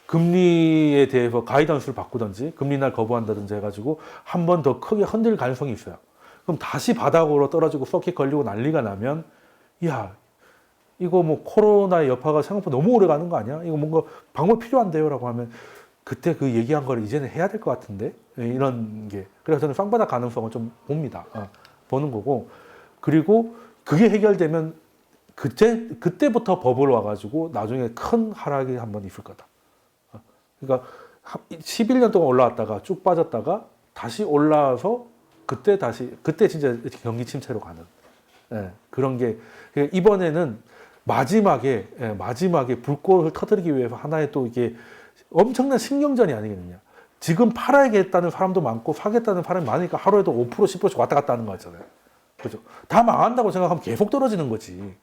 금리에 대해서 가이던스를 바꾸든지 금리 날 거부한다든지 해가지고 한 번 더 크게 흔들 가능성이 있어요. 그럼 다시 바닥으로 떨어지고 서킷 걸리고 난리가 나면, 야, 이거 뭐 코로나의 여파가 생각보다 너무 오래 가는 거 아니야? 이거 뭔가 방법 필요한데요? 라고 하면, 그때 그 얘기한 거를 이제는 해야 될 것 같은데? 이런 게. 그래서 저는 쌍바닥 가능성을 좀 봅니다. 보는 거고. 그리고 그게 해결되면 그때부터 버블 와가지고 나중에 큰 하락이 한번 있을 거다. 그러니까 11년 동안 올라왔다가 쭉 빠졌다가 다시 올라와서 그때 진짜 경기 침체로 가는, 그런 게. 이번에는 마지막에 불꽃을 터뜨리기 위해서 하나의 또 이게 엄청난 신경전이 아니겠느냐. 지금 팔아야겠다는 사람도 많고 사겠다는 사람이 많으니까 하루에도 5% 10%씩 왔다 갔다 하는 거 같잖아요. 그죠? 다 망한다고 생각하면 계속 떨어지는 거지.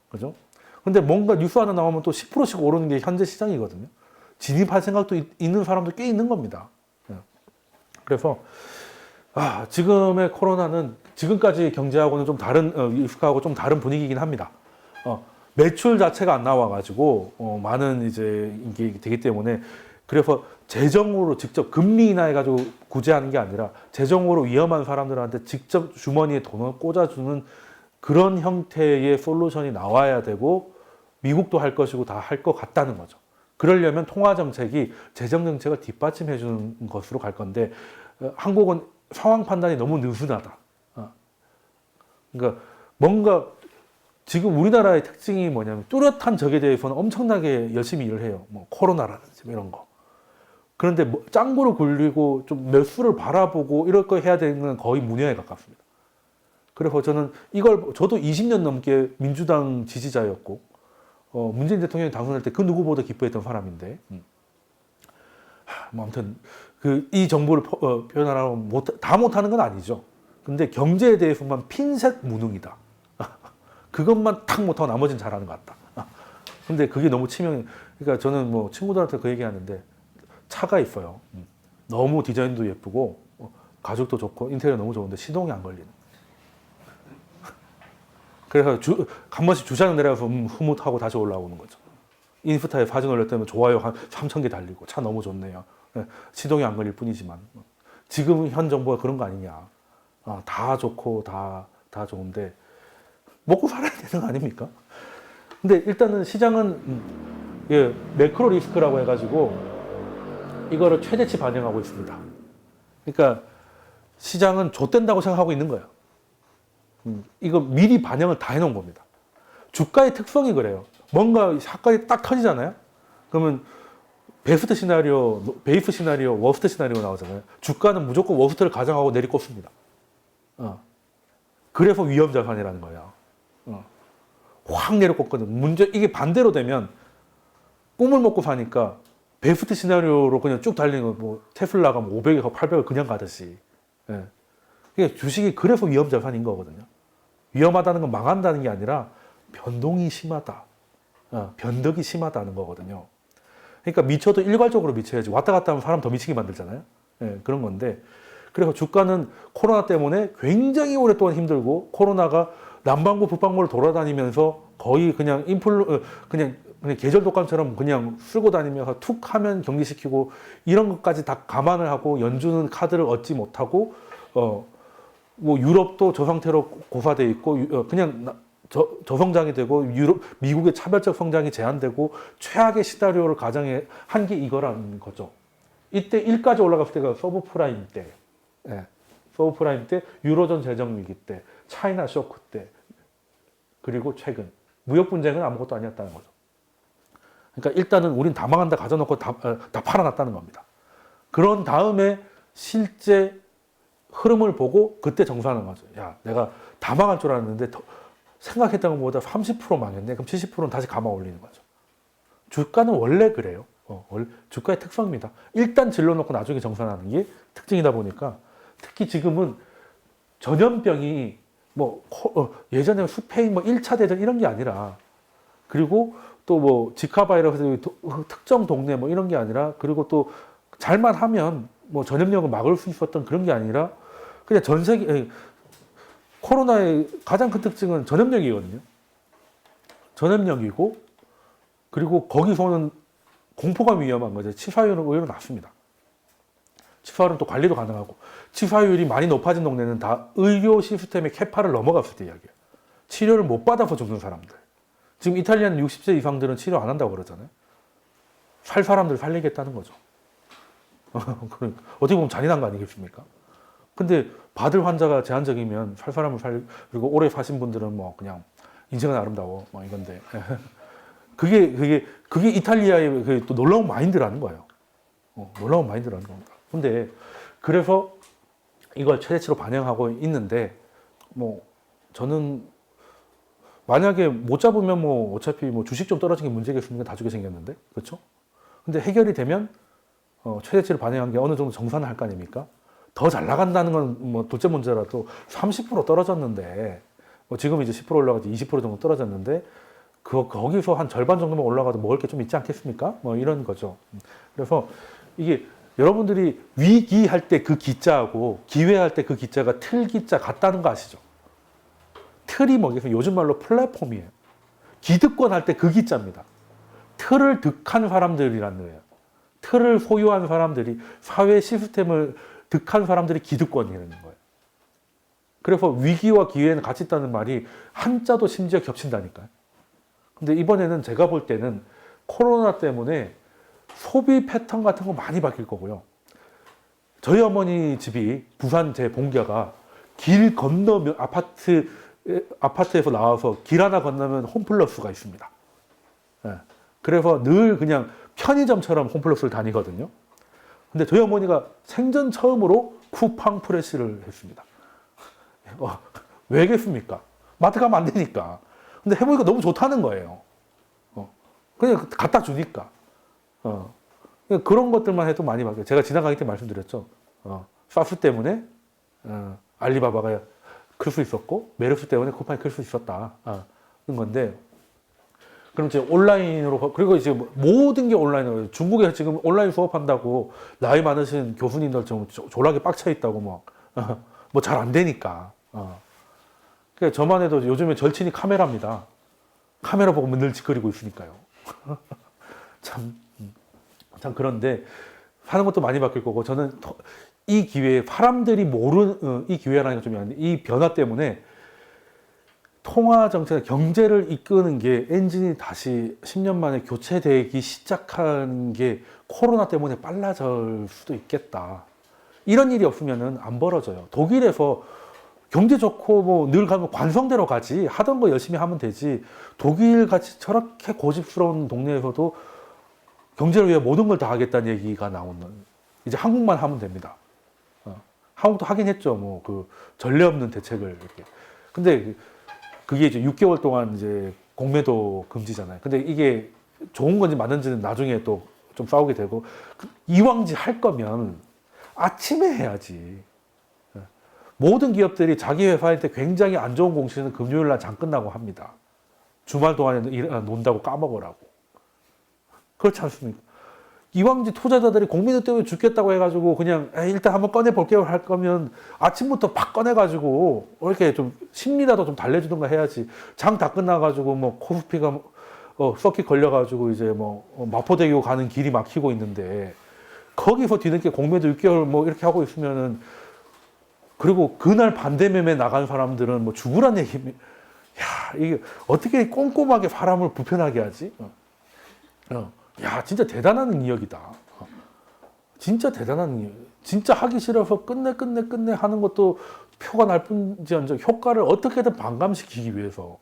그죠? 근데 뭔가 뉴스 하나 나오면 또 10%씩 오르는 게 현재 시장이거든요. 진입할 생각도 있는 사람도 꽤 있는 겁니다. 그래서 지금의 코로나는 지금까지 경제하고는 좀 다른, 리스크하고 좀 다른 분위기이긴 합니다. 매출 자체가 안 나와가지고 많은 이제 이게 되기 때문에 그래서 재정으로 직접 금리 인하해가지고 구제하는 게 아니라 재정으로 위험한 사람들한테 직접 주머니에 돈을 꽂아주는 그런 형태의 솔루션이 나와야 되고 미국도 할 것이고 다 할 것 같다는 거죠. 그러려면 통화 정책이 재정 정책을 뒷받침해 주는 것으로 갈 건데 한국은 상황 판단이 너무 느슨하다. 그러니까 뭔가 지금 우리나라의 특징이 뭐냐면 뚜렷한 적에 대해서는 엄청나게 열심히 일을 해요. 뭐 코로나라든지 이런 거. 그런데 뭐 짱구를 굴리고 좀 몇 수를 바라보고 이럴 거 해야 되는 건 거의 무녀에 가깝습니다. 그래서 저는 저도 20년 넘게 민주당 지지자였고, 문재인 대통령이 당선될 때 그 누구보다 기뻐했던 사람인데, 뭐 아무튼 이 정부를 표현하라고 다 못하는 건 아니죠. 근데 경제에 대해서만 핀셋 무능이다. 그것만 탁 못하고 나머지는 잘하는 것 같다. 근데 그게 너무 치명해. 그러니까 저는 뭐 친구들한테 그 얘기하는데 차가 있어요. 너무 디자인도 예쁘고 가죽도 좋고 인테리어 너무 좋은데 시동이 안 걸리는. 그래서 한 번씩 주차장 내려가서 흐뭇하고 다시 올라오는 거죠. 인스타에 사진 올렸다면 좋아요 한 3,000개 달리고 차 너무 좋네요. 시동이 안 걸릴 뿐이지만 지금 현 정부가 그런 거 아니냐. 다 좋고 다 좋은데 먹고 살아야 되는 거 아닙니까? 근데 일단은 시장은 매크로 리스크라고 해가지고 이거를 최대치 반영하고 있습니다. 그러니까 시장은 좆된다고 생각하고 있는 거예요. 이거 미리 반영을 다 해놓은 겁니다. 주가의 특성이 그래요. 뭔가 사건이 딱 터지잖아요. 그러면 베스트 시나리오, 베이스 시나리오, 워스트 시나리오 나오잖아요. 주가는 무조건 워스트를 가정하고 내리꽂습니다. 그래서 위험 자산이라는 거예요. 확 내려꽂거든. 이게 반대로 되면 꿈을 먹고 사니까 베스트 시나리오로 그냥 쭉 달리는 거, 뭐 테슬라가 뭐 500에서 800을 그냥 가듯이. 그러니까 주식이 그래서 위험 자산인 거거든요. 위험하다는 건 망한다는 게 아니라 변동이 심하다. 변덕이 심하다는 거거든요. 그러니까 미쳐도 일괄적으로 미쳐야지. 왔다 갔다 하면 사람 더 미치게 만들잖아요. 그런 건데. 그래서 주가는 코로나 때문에 굉장히 오랫동안 힘들고 코로나가 남반구 북반구를 돌아다니면서 거의 그냥 그냥 계절 독감처럼 그냥 쓸고 다니면서 툭 하면 격리시키고 이런 것까지 다 감안을 하고 연주는 카드를 얻지 못하고 뭐 유럽도 저 상태로 고사돼 있고 그냥 저성장이 되고 미국의 차별적 성장이 제한되고 최악의 시나리오를 가정해 한 게 이거라는 거죠. 이때 1까지 올라갔을 때가 서브프라임 때, 서브프라임 때, 유로존 재정 위기 때, 차이나 쇼크 때, 그리고 최근 무역 분쟁은 아무것도 아니었다는 거죠. 그러니까 일단은 우린 다 망한다 가져놓고 다 팔아놨다는 겁니다. 그런 다음에 실제 흐름을 보고 그때 정산하는 거죠. 야, 내가 다 망할 줄 알았는데 생각했던 것보다 30% 망했네. 그럼 70%는 다시 감아 올리는 거죠. 주가는 원래 그래요. 주가의 특성입니다. 일단 질러놓고 나중에 정산하는 게 특징이다 보니까 특히 지금은 전염병이 예전에 스페인 1차 대전 이런 게 아니라 그리고 또 뭐 지카 바이러스 특정 동네 이런 게 아니라 그리고 또 잘만 하면 전염력을 막을 수 있었던 그런 게 아니라 그냥 전 세계 코로나의 가장 큰 특징은 전염력이거든요. 전염력이고 그리고 거기서는 공포감이 위험한 거죠. 치사율은 오히려 낮습니다. 치사율은 또 관리도 가능하고 치사율이 많이 높아진 동네는 다 의료 시스템의 캐파를 넘어갔을 때 이야기예요. 치료를 못 받아서 죽는 사람들. 지금 이탈리아는 60세 이상들은 치료 안 한다고 그러잖아요. 살 사람들 살리겠다는 거죠. 어떻게 보면 잔인한 거 아니겠습니까? 근데 받을 환자가 제한적이면 살 사람을 그리고 오래 사신 분들은 그냥 인생은 아름다워 이건데 그게 이탈리아의 또 놀라운 마인드라는 거예요. 놀라운 마인드라는 겁니다. 근데 그래서 이걸 최대치로 반영하고 있는데 저는 만약에 못 잡으면 어차피 주식 좀 떨어진 게 문제겠습니까? 다 주게 생겼는데 그렇죠? 근데 해결이 되면 최대치를 반영한 게 어느 정도 정산을 할 거 아닙니까? 더 잘 나간다는 건 둘째 문제라도 30% 떨어졌는데 지금 이제 10% 올라가지 20% 정도 떨어졌는데 거기서 한 절반 정도만 올라가도 먹을 게 좀 있지 않겠습니까? 이런 거죠. 그래서 이게 여러분들이 위기할 때 그 기자하고 기회할 때 그 기자가 틀 기자 같다는 거 아시죠? 틀이 요즘 말로 플랫폼이에요. 기득권 할 때 그 기자입니다. 틀을 득한 사람들이라는 거예요. 틀을 소유한 사람들이, 사회 시스템을 득한 사람들이 기득권이라는 거예요. 그래서 위기와 기회는 같이 있다는 말이 한자도 심지어 겹친다니까요. 근데 이번에는 제가 볼 때는 코로나 때문에 소비 패턴 같은 거 많이 바뀔 거고요. 저희 어머니 집이 부산 제 본가가 길 건너면 아파트에서 나와서 길 하나 건너면 홈플러스가 있습니다. 예. 그래서 늘 그냥 편의점처럼 홈플러스를 다니거든요. 근데 저희 어머니가 생전 처음으로 쿠팡 프레시를 했습니다. 왜겠습니까? 마트 가면 안 되니까. 근데 해보니까 너무 좋다는 거예요. 그냥 갖다 주니까. 그런 것들만 해도 많이 바뀌어요. 제가 지나가기 때 말씀드렸죠. 사스 때문에 알리바바가 클 수 있었고 메르스 때문에 쿠팡이 클 수 있었다. 그런 건데 그럼 이제 온라인으로 그리고 이제 모든 게 온라인으로 중국에 지금 온라인 수업한다고 나이 많으신 교수님들 좀 졸라게 빡쳐 있다고 뭐 잘 안 되니까. 그러니까 저만 해도 요즘에 절친이 카메라입니다. 카메라 보고 늘 짓거리고 있으니까요. 참 그런데 하는 것도 많이 바뀔 거고 저는 이 기회에 사람들이 모르는 이 기회라는 게 좀 있는데 이 변화 때문에 통화 정책, 경제를 이끄는 게 엔진이 다시 10년 만에 교체되기 시작한 게 코로나 때문에 빨라질 수도 있겠다. 이런 일이 없으면 안 벌어져요. 독일에서 경제 좋고 뭐 늘 가면 관성대로 가지 하던 거 열심히 하면 되지 독일 같이 저렇게 고집스러운 동네에서도 경제를 위해 모든 걸 다 하겠다는 얘기가 나오는 이제 한국만 하면 됩니다. 한국도 하긴 했죠. 뭐 그 전례 없는 대책을 이렇게. 근데 그게 이제 6개월 동안 이제 공매도 금지잖아요. 근데 이게 좋은 건지 맞는지는 나중에 또 좀 싸우게 되고 이왕지 할 거면 아침에 해야지. 모든 기업들이 자기 회사일 때 굉장히 안 좋은 공시는 금요일 날 장 끝나고 합니다. 주말 동안에 논다고 까먹으라고. 그렇지 않습니까? 이왕지 투자자들이 공매도 때문에 죽겠다고 해가지고 그냥 일단 한번 꺼내볼게요 할 거면 아침부터 팍 꺼내가지고 이렇게 좀 심리라도 좀 달래주던가 해야지. 장 다 끝나가지고 뭐 코스피가 서킷 걸려가지고 이제 뭐 마포대교 가는 길이 막히고 있는데 거기서 뒤늦게 공매도 6개월 뭐 이렇게 하고 있으면은 그리고 그날 반대 매매 나간 사람들은 뭐 죽으란 얘기. 야, 이게 어떻게 꼼꼼하게 사람을 불편하게 하지? 야, 진짜 대단한 능력이다. 진짜 대단한 능력. 진짜 하기 싫어서 끝내 하는 것도 표가 날 뿐지언정 효과를 어떻게든 반감시키기 위해서.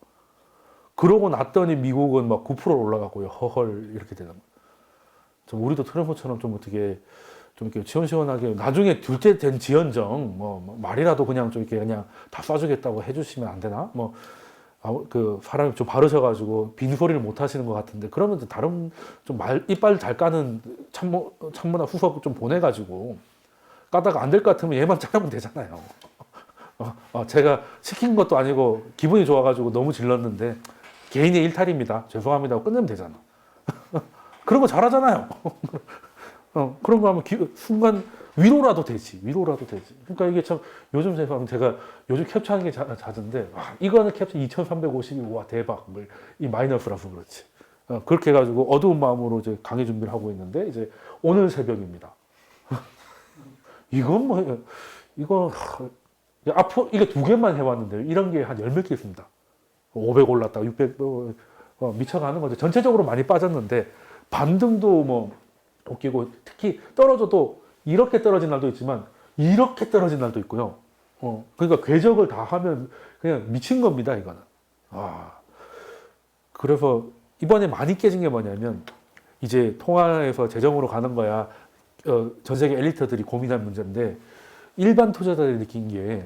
그러고 났더니 미국은 막 9% 올라가고요. 허헐 이렇게 되는. 좀 우리도 트럼프처럼 좀 어떻게 좀 이렇게 시원시원하게 나중에 둘째 된 지연정 뭐 말이라도 그냥 좀 이렇게 그냥 다 쏴주겠다고 해주시면 안 되나? 뭐 그 사람이 좀 바르셔가지고 빈소리를 못 하시는 것 같은데 그러면 다른 좀 이빨 잘 까는 참모나 후석 좀 보내가지고 까다가 안 될 것 같으면 얘만 자르면 되잖아요. 제가 시킨 것도 아니고 기분이 좋아가지고 너무 질렀는데 개인의 일탈입니다. 죄송합니다 하고 끝내면 되잖아. 그런 거 잘하잖아요. 그런 거 하면 순간 위로라도 되지. 그러니까 이게 참 요즘 제가 요즘 캡처하는 게 잦은데 이거는 캡처 2352, 와 대박. 이 마이너스라서 그렇지. 그렇게 해가지고 어두운 마음으로 이제 강의 준비를 하고 있는데 이제 오늘 새벽입니다. 이거 앞으로 이게 2개만 해왔는데요. 이런 게 한 10몇 개 있습니다. 500 올랐다, 600 미쳐가는 거죠. 전체적으로 많이 빠졌는데 반등도 뭐 웃기고 특히 떨어져도 이렇게 떨어진 날도 있지만 이렇게 떨어진 날도 있고요. 그러니까 궤적을 다 하면 그냥 미친 겁니다, 이거는. 그래서 이번에 많이 깨진 게 뭐냐면 이제 통화에서 재정으로 가는 거야. 전 세계 엘리트들이 고민한 문제인데 일반 투자자들이 느낀 게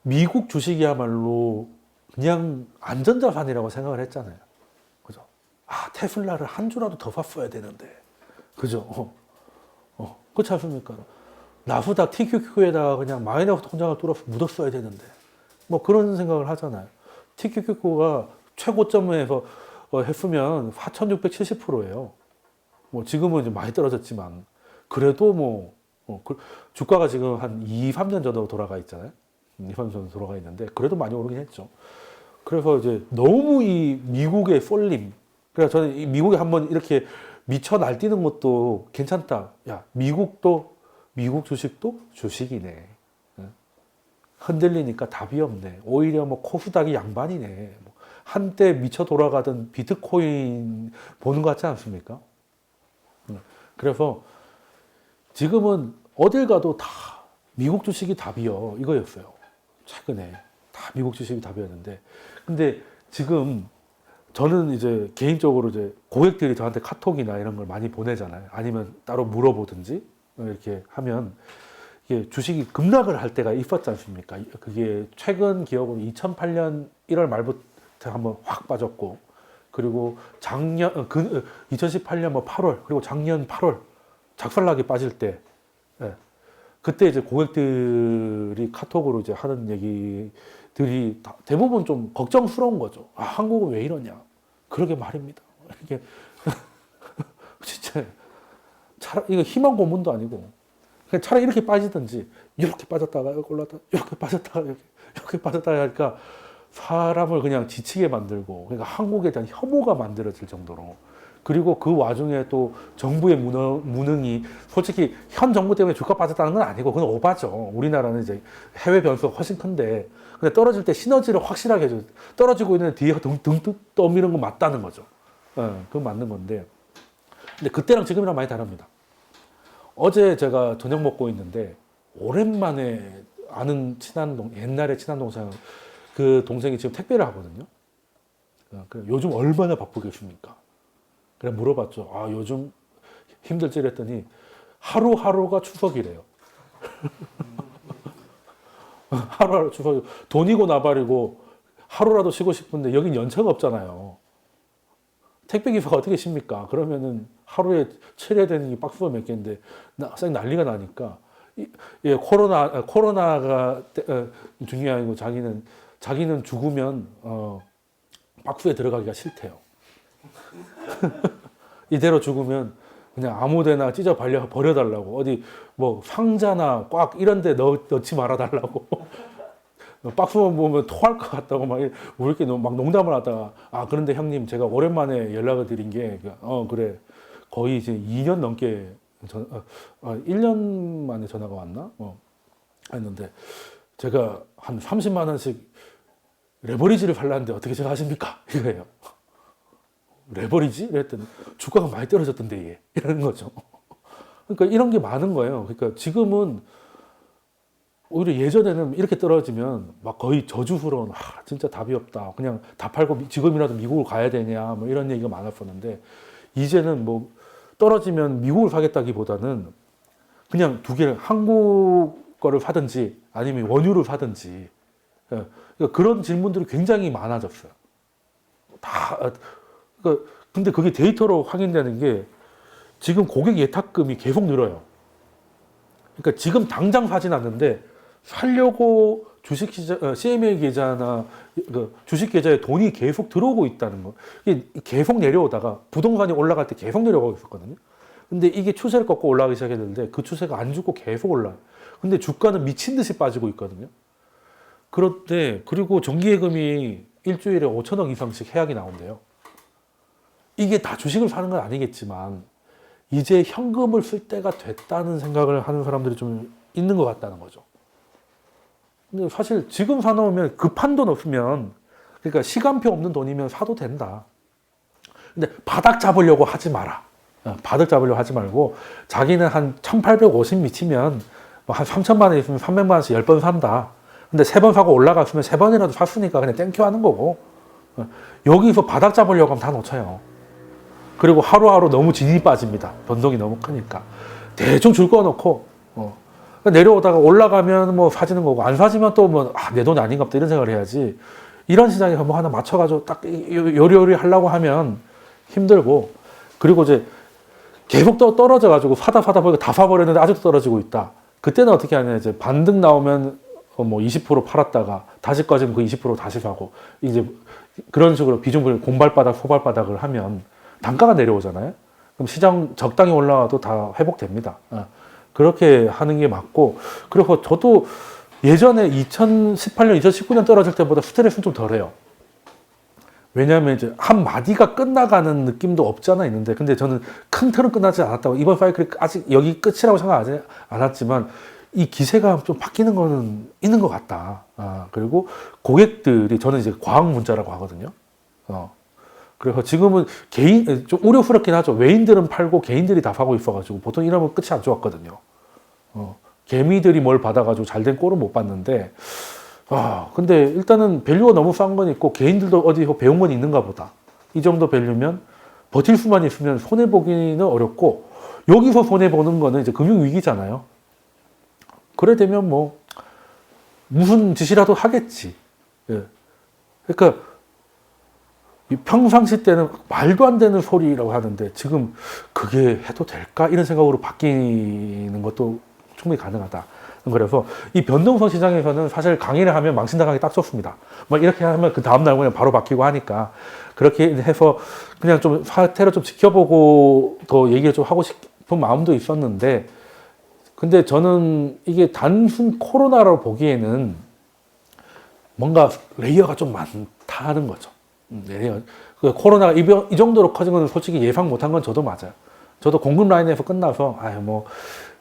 미국 주식이야말로 그냥 안전자산이라고 생각을 했잖아요. 그죠? 테슬라를 한 주라도 더 샀어야 되는데. 그죠? 그렇지 않습니까? 나스닥 TQQ에다가 그냥 마이너스 통장을 뚫어서 묻었어야 되는데. 뭐 그런 생각을 하잖아요. TQQ가 최고점에서 했으면 4,670%예요. 뭐 지금은 좀 많이 떨어졌지만 그래도 뭐 주가가 지금 한 2, 3년 전으로 돌아가 있잖아요. 2, 3년 전으로 돌아가 있는데 그래도 많이 오르긴 했죠. 그래서 이제 너무 이 미국의 쏠림. 그래서 저는 이 미국에 한번 이렇게 미쳐 날뛰는 것도 괜찮다. 야, 미국 주식도 주식이네. 흔들리니까 답이 없네. 오히려 뭐 코스닥이 양반이네. 한때 미쳐 돌아가던 비트코인 보는 것 같지 않습니까? 그래서 지금은 어딜 가도 다 미국 주식이 답이요. 이거였어요. 최근에 다 미국 주식이 답이었는데. 근데 지금 저는 이제 개인적으로 이제 고객들이 저한테 카톡이나 이런 걸 많이 보내잖아요. 아니면 따로 물어보든지 이렇게 하면 이게 주식이 급락을 할 때가 있었지 않습니까? 그게 최근 기억으로 2008년 1월 말부터 한번 확 빠졌고, 그리고 2018년 뭐 8월, 그리고 작년 8월 작살나게 빠질 때, 예, 그때 이제 고객들이 카톡으로 이제 하는 얘기들이 대부분 좀 걱정스러운 거죠. 아, 한국은 왜 이러냐? 그러게 말입니다. 이게 진짜 이거 희망 고문도 아니고. 그냥 차라리 이렇게 빠지든지 이렇게 빠졌다가 이렇게 올랐다 이렇게 빠졌다가 이렇게 빠졌다가 하니까 사람을 그냥 지치게 만들고, 그러니까 한국에 대한 혐오가 만들어질 정도로. 그리고 그 와중에 또 정부의 무능이, 솔직히 현 정부 때문에 주가 빠졌다는 건 아니고 그건 오바죠. 우리나라는 이제 해외 변수가 훨씬 큰데, 근데 떨어질 때 시너지를 확실하게 해줘. 떨어지고 있는 뒤에 등 떠미는 건 맞다는 거죠. 그건 맞는 건데, 근데 그때랑 지금이랑 많이 다릅니다. 어제 제가 저녁 먹고 있는데 오랜만에 아는 옛날에 친한 동생, 그 동생이 지금 택배를 하거든요. 요즘 얼마나 바쁘겠습니까? 그래 물어봤죠. 아, 요즘 힘들지 했더니 하루하루가 추석이래요. 하루하루 추석. 돈이고 나발이고 하루라도 쉬고 싶은데 여긴 연차가 없잖아요. 택배기사가 어떻게 쉽니까? 그러면은 하루에 처리해야 되는 게 박스가 몇 개인데 난리가 나니까, 예, 코로나가 중요하고 자기는 죽으면 박스에 들어가기가 싫대요. 이대로 죽으면 그냥 아무데나 찢어 버려달라고, 어디 뭐 상자나 꽉 이런 데 넣지 말아달라고. 박스만 보면 토할 것 같다고 막 이렇게 막 농담을 하다가, 아, 그런데 형님 제가 오랜만에 연락을 드린 게, 그래, 거의 이제 2년 넘게 1년 만에 전화가 왔나? 했는데 제가 한 30만 원씩 레버리지를 팔라는데 어떻게 생각하십니까? 이거예요. 레버리지? 이랬더니 주가가 많이 떨어졌던데 얘. 이러는 거죠. 그러니까 이런 게 많은 거예요. 그러니까 지금은 오히려 예전에는 이렇게 떨어지면 막 거의 저주스러운, 진짜 답이 없다. 그냥 다 팔고 지금이라도 미국을 가야 되냐, 뭐 이런 얘기가 많았었는데, 이제는 뭐 떨어지면 미국을 사겠다기보다는 그냥 두 개를, 한국 거를 사든지 아니면 원유를 사든지, 그러니까 그런 질문들이 굉장히 많아졌어요. 그러니까 근데 그게 데이터로 확인되는 게 지금 고객 예탁금이 계속 늘어요. 그러니까 지금 당장 사진 않는데 살려고 CMA 계좌나 주식 계좌에 돈이 계속 들어오고 있다는 거. 이게 계속 내려오다가 부동산이 올라갈 때 계속 내려가고 있었거든요. 근데 이게 추세를 꺾고 올라가기 시작했는데 그 추세가 안 죽고 계속 올라요. 근데 주가는 미친 듯이 빠지고 있거든요. 그런데 그리고 정기예금이 일주일에 5천억 이상씩 해약이 나온대요. 이게 다 주식을 사는 건 아니겠지만 이제 현금을 쓸 때가 됐다는 생각을 하는 사람들이 좀 있는 것 같다는 거죠. 근데 사실 지금 사놓으면 급한 돈 없으면, 그러니까 시간표 없는 돈이면 사도 된다. 근데 바닥 잡으려고 하지 마라. 바닥 잡으려고 하지 말고, 자기는 한 1850 미치면 한 3천만 원 있으면 300만 원씩 10번 산다. 근데 3번 사고 올라갔으면 3번이라도 샀으니까 그냥 땡큐 하는 거고, 여기서 바닥 잡으려고 하면 다 놓쳐요. 그리고 하루하루 너무 진이 빠집니다. 변동이 너무 크니까. 대충 줄 거 놓고, 내려오다가 올라가면 뭐 사지는 거고, 안 사지면 또 뭐, 내 돈이 아닌가 보다 이런 생각을 해야지. 이런 시장에 뭐 하나 맞춰가지고 딱 요리요리 하려고 하면 힘들고, 그리고 이제 계속 떨어져가지고 사다 보니까 다 사버렸는데 아직도 떨어지고 있다. 그때는 어떻게 하냐, 이제 반등 나오면 뭐 20% 팔았다가 다시 꺼지면 그 20% 다시 사고, 이제 그런 식으로 비중을 공발바닥, 소발바닥을 하면 단가가 내려오잖아요. 그럼 시장 적당히 올라와도 다 회복됩니다. 그렇게 하는 게 맞고, 그리고 저도 예전에 2018년, 2019년 떨어질 때보다 스트레스는 좀 덜해요. 왜냐하면 이제 한 마디가 끝나가는 느낌도 없지 않아 있는데, 근데 저는 큰 틀은 끝나지 않았다고, 이번 사이클이 아직 여기 끝이라고 생각하지 않았지만 이 기세가 좀 바뀌는 거는 있는 것 같다. 그리고 고객들이, 저는 이제 과학 문자라고 하거든요. 그래서 지금은 개인, 좀 우려스럽긴 하죠. 외인들은 팔고 개인들이 다 사고 있어가지고 보통 이러면 끝이 안 좋았거든요. 개미들이 뭘 받아가지고 잘된 꼴은 못 봤는데, 근데 일단은 밸류가 너무 싼 건 있고 개인들도 어디서 배운 건 있는가 보다. 이 정도 밸류면 버틸 수만 있으면 손해보기는 어렵고, 여기서 손해보는 거는 이제 금융위기잖아요. 그래 되면 뭐 무슨 짓이라도 하겠지. 예. 그러니까 평상시 때는 말도 안 되는 소리라고 하는데 지금 그게 해도 될까? 이런 생각으로 바뀌는 것도 충분히 가능하다. 그래서 이 변동성 시장에서는 사실 강의를 하면 망신당하기 딱 좋습니다. 뭐 이렇게 하면 그 다음날 그냥 바로 바뀌고 하니까, 그렇게 해서 그냥 좀 사태를 좀 지켜보고 더 얘기를 좀 하고 싶은 마음도 있었는데, 근데 저는 이게 단순 코로나로 보기에는 뭔가 레이어가 좀 많다는 거죠. 레이어. 코로나가 이 정도로 커진 건 솔직히 예상 못한 건 저도 맞아요. 저도 공급 라인에서 끝나서 뭐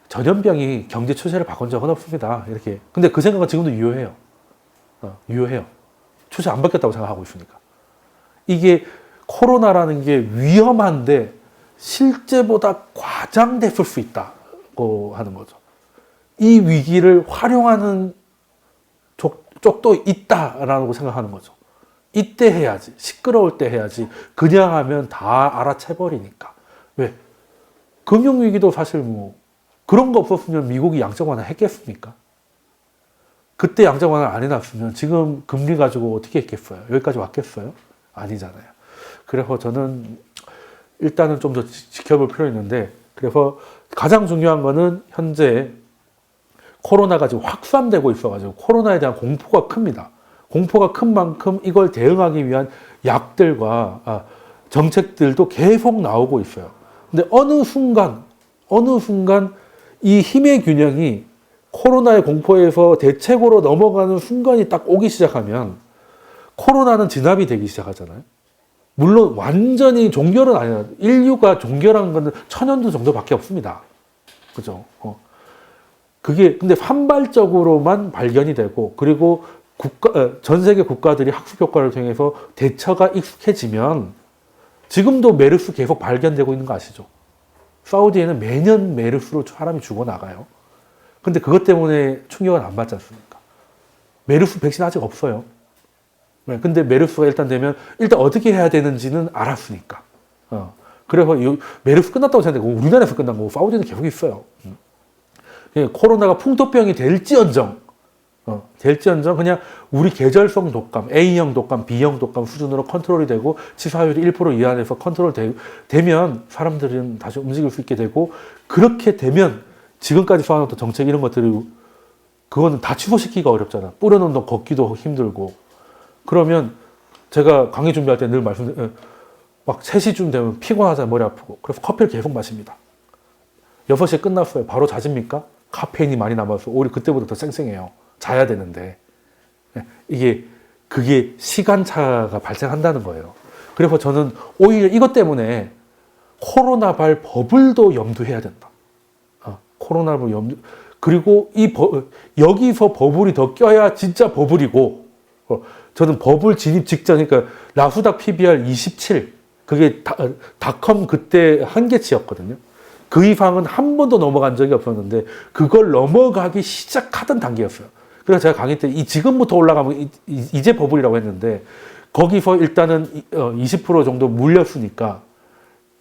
전염병이 경제 추세를 바꾼 적은 없습니다. 이렇게. 근데 그 생각은 지금도 유효해요. 유효해요. 추세 안 바뀌었다고 생각하고 있으니까. 이게 코로나라는 게 위험한데 실제보다 과장됐을 수 있다고 하는 거죠. 이 위기를 활용하는 쪽도 있다라고 생각하는 거죠. 이때 해야지. 시끄러울 때 해야지. 그냥 하면 다 알아채버리니까. 왜? 금융위기도 사실 뭐 그런 거 없었으면 미국이 양적 완화 했겠습니까? 그때 양적 완화 안 해놨으면 지금 금리 가지고 어떻게 했겠어요? 여기까지 왔겠어요? 아니잖아요. 그래서 저는 일단은 좀 더 지켜볼 필요 있는데, 그래서 가장 중요한 거는 현재 코로나가 지금 확산되고 있어가지고 코로나에 대한 공포가 큽니다. 공포가 큰 만큼 이걸 대응하기 위한 약들과 정책들도 계속 나오고 있어요. 근데 어느 순간 이 힘의 균형이 코로나의 공포에서 대책으로 넘어가는 순간이 딱 오기 시작하면 코로나는 진압이 되기 시작하잖아요. 물론 완전히 종결은 아니라, 인류가 종결한 건 1000년도 정도밖에 없습니다. 그죠? 그게 근데 산발적으로만 발견이 되고, 그리고 전 세계 국가들이 학습 효과를 통해서 대처가 익숙해지면, 지금도 메르스 계속 발견되고 있는 거 아시죠? 사우디에는 매년 메르스로 사람이 죽어나가요. 근데 그것 때문에 충격을 안 받지 않습니까? 메르스 백신 아직 없어요. 근데 메르스가 일단 되면 일단 어떻게 해야 되는지는 알았으니까. 그래서 메르스 끝났다고 생각하고 우리나라에서 끝난 거고 사우디는 계속 있어요. 코로나가 풍토병이 될지언정 그냥 우리 계절성 독감, A형 독감, B형 독감 수준으로 컨트롤이 되고 치사율이 1% 이하에서 컨트롤 되면 사람들은 다시 움직일 수 있게 되고, 그렇게 되면 지금까지 써왔던 정책 이런 것들이 그거는 다 취소시키기가 어렵잖아. 뿌려놓은 돈 걷기도 힘들고. 그러면 제가 강의 준비할 때 늘 막 3시쯤 되면 피곤하잖아, 머리 아프고. 그래서 커피를 계속 마십니다. 6시에 끝났어요. 바로 자집니까? 카페인이 많이 남아서 오히려 그때보다 더 쌩쌩해요. 자야 되는데. 그게 시간차가 발생한다는 거예요. 그래서 저는 오히려 이것 때문에 코로나발 버블도 염두해야 된다. 코로나발 그리고 여기서 버블이 더 껴야 진짜 버블이고, 저는 버블 진입 직전, 그러니까 나스닥 PBR 27, 그게 닷컴 그때 한계치였거든요. 그 이상은 한 번도 넘어간 적이 없었는데 그걸 넘어가기 시작하던 단계였어요. 그래서 제가 강의 때 지금부터 올라가면 이제 버블이라고 했는데, 거기서 일단은 20% 정도 물렸으니까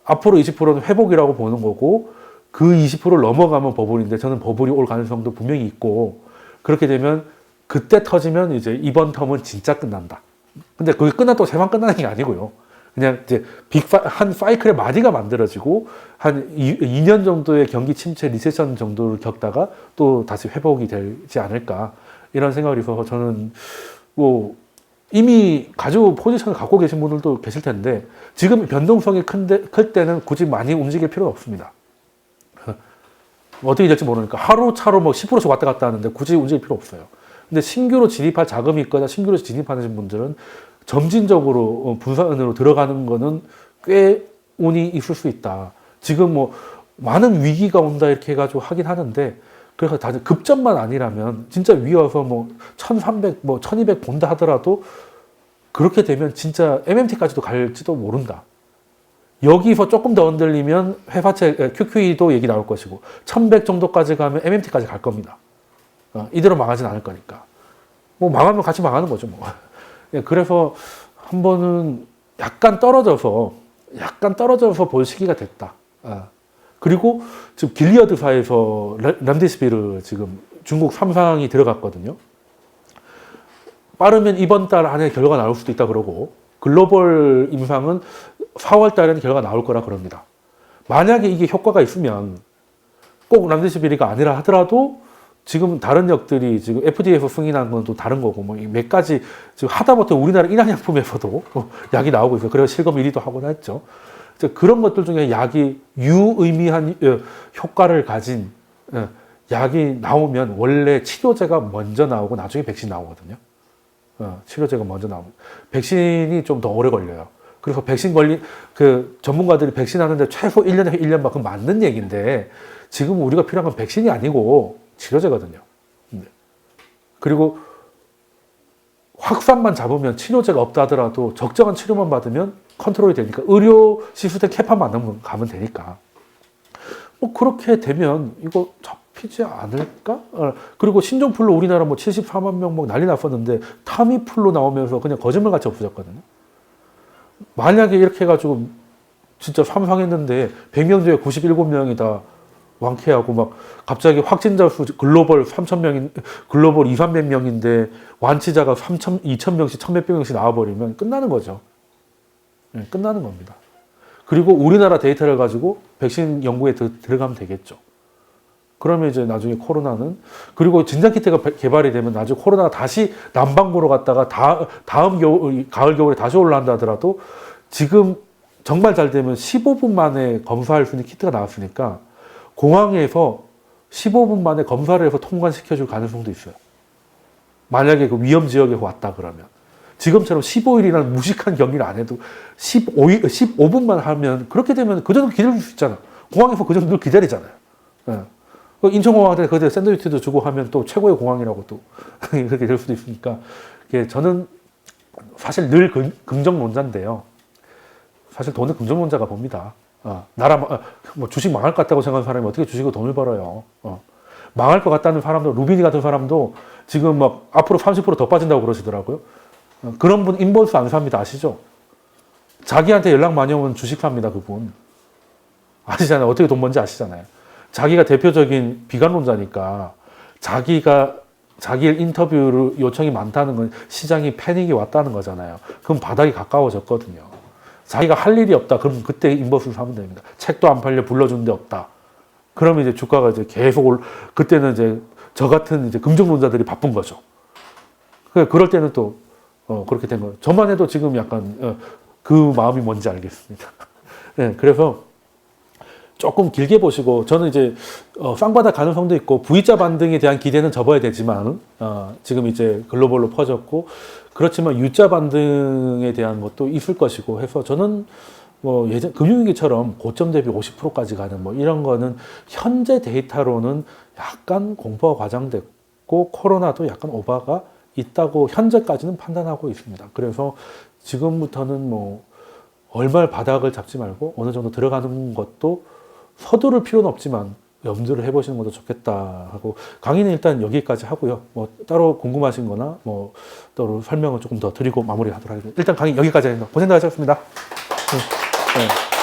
앞으로 20%는 회복이라고 보는 거고, 그 20%를 넘어가면 버블인데, 저는 버블이 올 가능성도 분명히 있고, 그렇게 되면 그때 터지면 이제 이번 텀은 진짜 끝난다. 근데 그게 끝났다고 세만 끝나는 게 아니고요. 그냥 이제 한 사이클의 마디가 만들어지고 한 2년 정도의 경기 침체 리세션 정도를 겪다가 또 다시 회복이 되지 않을까, 이런 생각이 있어서 저는 뭐 이미 가지고 포지션을 갖고 계신 분들도 계실 텐데, 지금 변동성이 클 때는 굳이 많이 움직일 필요는 없습니다. 어떻게 될지 모르니까 하루 차로 뭐 10%씩 왔다 갔다 하는데 굳이 움직일 필요 없어요. 근데 신규로 진입할 자금이 있거나 신규로 진입하는 분들은 점진적으로 분산으로 들어가는 거는 꽤 운이 있을 수 있다. 지금 뭐 많은 위기가 온다 이렇게 해가지고 하긴 하는데 그래서 다들 급전만 아니라면 진짜 위 와서 뭐 1300, 뭐 1200 본다 하더라도 그렇게 되면 진짜 MMT까지도 갈지도 모른다. 여기서 조금 더 흔들리면 회사채 QQE도 얘기 나올 것이고 1100 정도까지 가면 MMT까지 갈 겁니다. 이대로 망하진 않을 거니까. 뭐 망하면 같이 망하는 거죠. 뭐. 그래서 한 번은 약간 떨어져서 볼 시기가 됐다. 그리고 지금 길리어드사에서 람디스비르 지금 중국 3상이 들어갔거든요. 빠르면 이번 달 안에 결과가 나올 수도 있다 그러고 글로벌 임상은 4월 달에는 결과가 나올 거라 그럽니다. 만약에 이게 효과가 있으면 꼭 람디스비르가 아니라 하더라도 지금 다른 약들이 지금 FDA에서 승인한 건 또 다른 거고 뭐 몇 가지 지금 하다못해 우리나라 인한약품에서도 약이 나오고 있어요. 그래서 실검 1위도 하곤 했죠. 그런 것들 중에 약이 유의미한 효과를 가진 약이 나오면 원래 치료제가 먼저 나오고 나중에 백신 나오거든요. 치료제가 먼저 나오고 백신이 좀 더 오래 걸려요. 그래서 백신 그 전문가들이 백신 하는데 최소 1년에서 1년 만큼 맞는 얘기인데 지금 우리가 필요한 건 백신이 아니고 치료제거든요. 그리고 확산만 잡으면 치료제가 없다 하더라도 적정한 치료만 받으면 컨트롤이 되니까 의료 시스템 캐파만 가면 되니까 뭐 그렇게 되면 이거 잡히지 않을까? 그리고 신종플루 우리나라 뭐 74만 명 뭐 난리 났었는데 타미플루 나오면서 그냥 거짓말같이 없어졌거든요. 만약에 이렇게 해가지고 진짜 삼상했는데 100명 중에 97명이 다 완쾌하고 막 갑자기 확진자 수 글로벌 3,000명인 글로벌 2, 300명인데 완치자가 2,000명씩 1,000몇 명씩 나와버리면 끝나는 거죠. 네, 끝나는 겁니다. 그리고 우리나라 데이터를 가지고 백신 연구에 들어가면 되겠죠. 그러면 이제 나중에 코로나는 그리고 진단키트가 개발이 되면 나중에 코로나가 다시 남반구로 갔다가 다음 가을 겨울에 다시 올라간다 하더라도 지금 정말 잘 되면 15분 만에 검사할 수 있는 키트가 나왔으니까 공항에서 15분 만에 검사를 해서 통관시켜줄 가능성도 있어요. 만약에 그 위험 지역에서 왔다 그러면. 지금처럼 15일이라는 무식한 격리를 안 해도 15분만 하면 그렇게 되면 그 정도 기다릴 수 있잖아. 공항에서 그 정도 기다리잖아요. 네. 인천공항한테 그때 샌드위치도 주고 하면 또 최고의 공항이라고 또 그렇게 될 수도 있으니까 저는 사실 늘 긍정론자인데요. 사실 돈은 긍정론자가 봅니다. 뭐 주식 망할 것 같다고 생각하는 사람이 어떻게 주식으로 돈을 벌어요. 망할 것 같다는 사람도 루비니 같은 사람도 지금 막 앞으로 30% 더 빠진다고 그러시더라고요. 그런 분 인버스 안 삽니다. 아시죠? 자기한테 연락 많이 오면 주식 삽니다. 그분. 아시잖아요. 어떻게 돈 번지 아시잖아요. 자기가 대표적인 비관론자니까 자기의 인터뷰를 요청이 많다는 건 시장이 패닉이 왔다는 거잖아요. 그럼 바닥이 가까워졌거든요. 자기가 할 일이 없다. 그럼 그때 인버스를 사면 됩니다. 책도 안 팔려 불러주는 데 없다. 그러면 이제 주가가 이제 계속 그때는 이제 저 같은 이제 긍정론자들이 바쁜 거죠. 그럴 때는 또 그렇게 된 거예요. 저만 해도 지금 약간 그 마음이 뭔지 알겠습니다. 네, 그래서 조금 길게 보시고 저는 이제 쌍바닥 가능성도 있고 V자 반등에 대한 기대는 접어야 되지만 지금 이제 글로벌로 퍼졌고 그렇지만 U자 반등에 대한 것도 있을 것이고 해서 저는 뭐 예전 금융위기처럼 고점 대비 50%까지 가는 뭐 이런 거는 현재 데이터로는 약간 공포가 과장됐고 코로나도 약간 오바가 있다고 현재까지는 판단하고 있습니다. 그래서 지금부터는 뭐 얼마를 바닥을 잡지 말고 어느 정도 들어가는 것도 서두를 필요는 없지만 염두를 해보시는 것도 좋겠다 하고 강의는 일단 여기까지 하고요. 뭐 따로 궁금하신 거나 뭐 따로 설명을 조금 더 드리고 마무리하도록 하겠습니다. 일단 강의 여기까지 합니다. 고생 많으셨습니다. 네.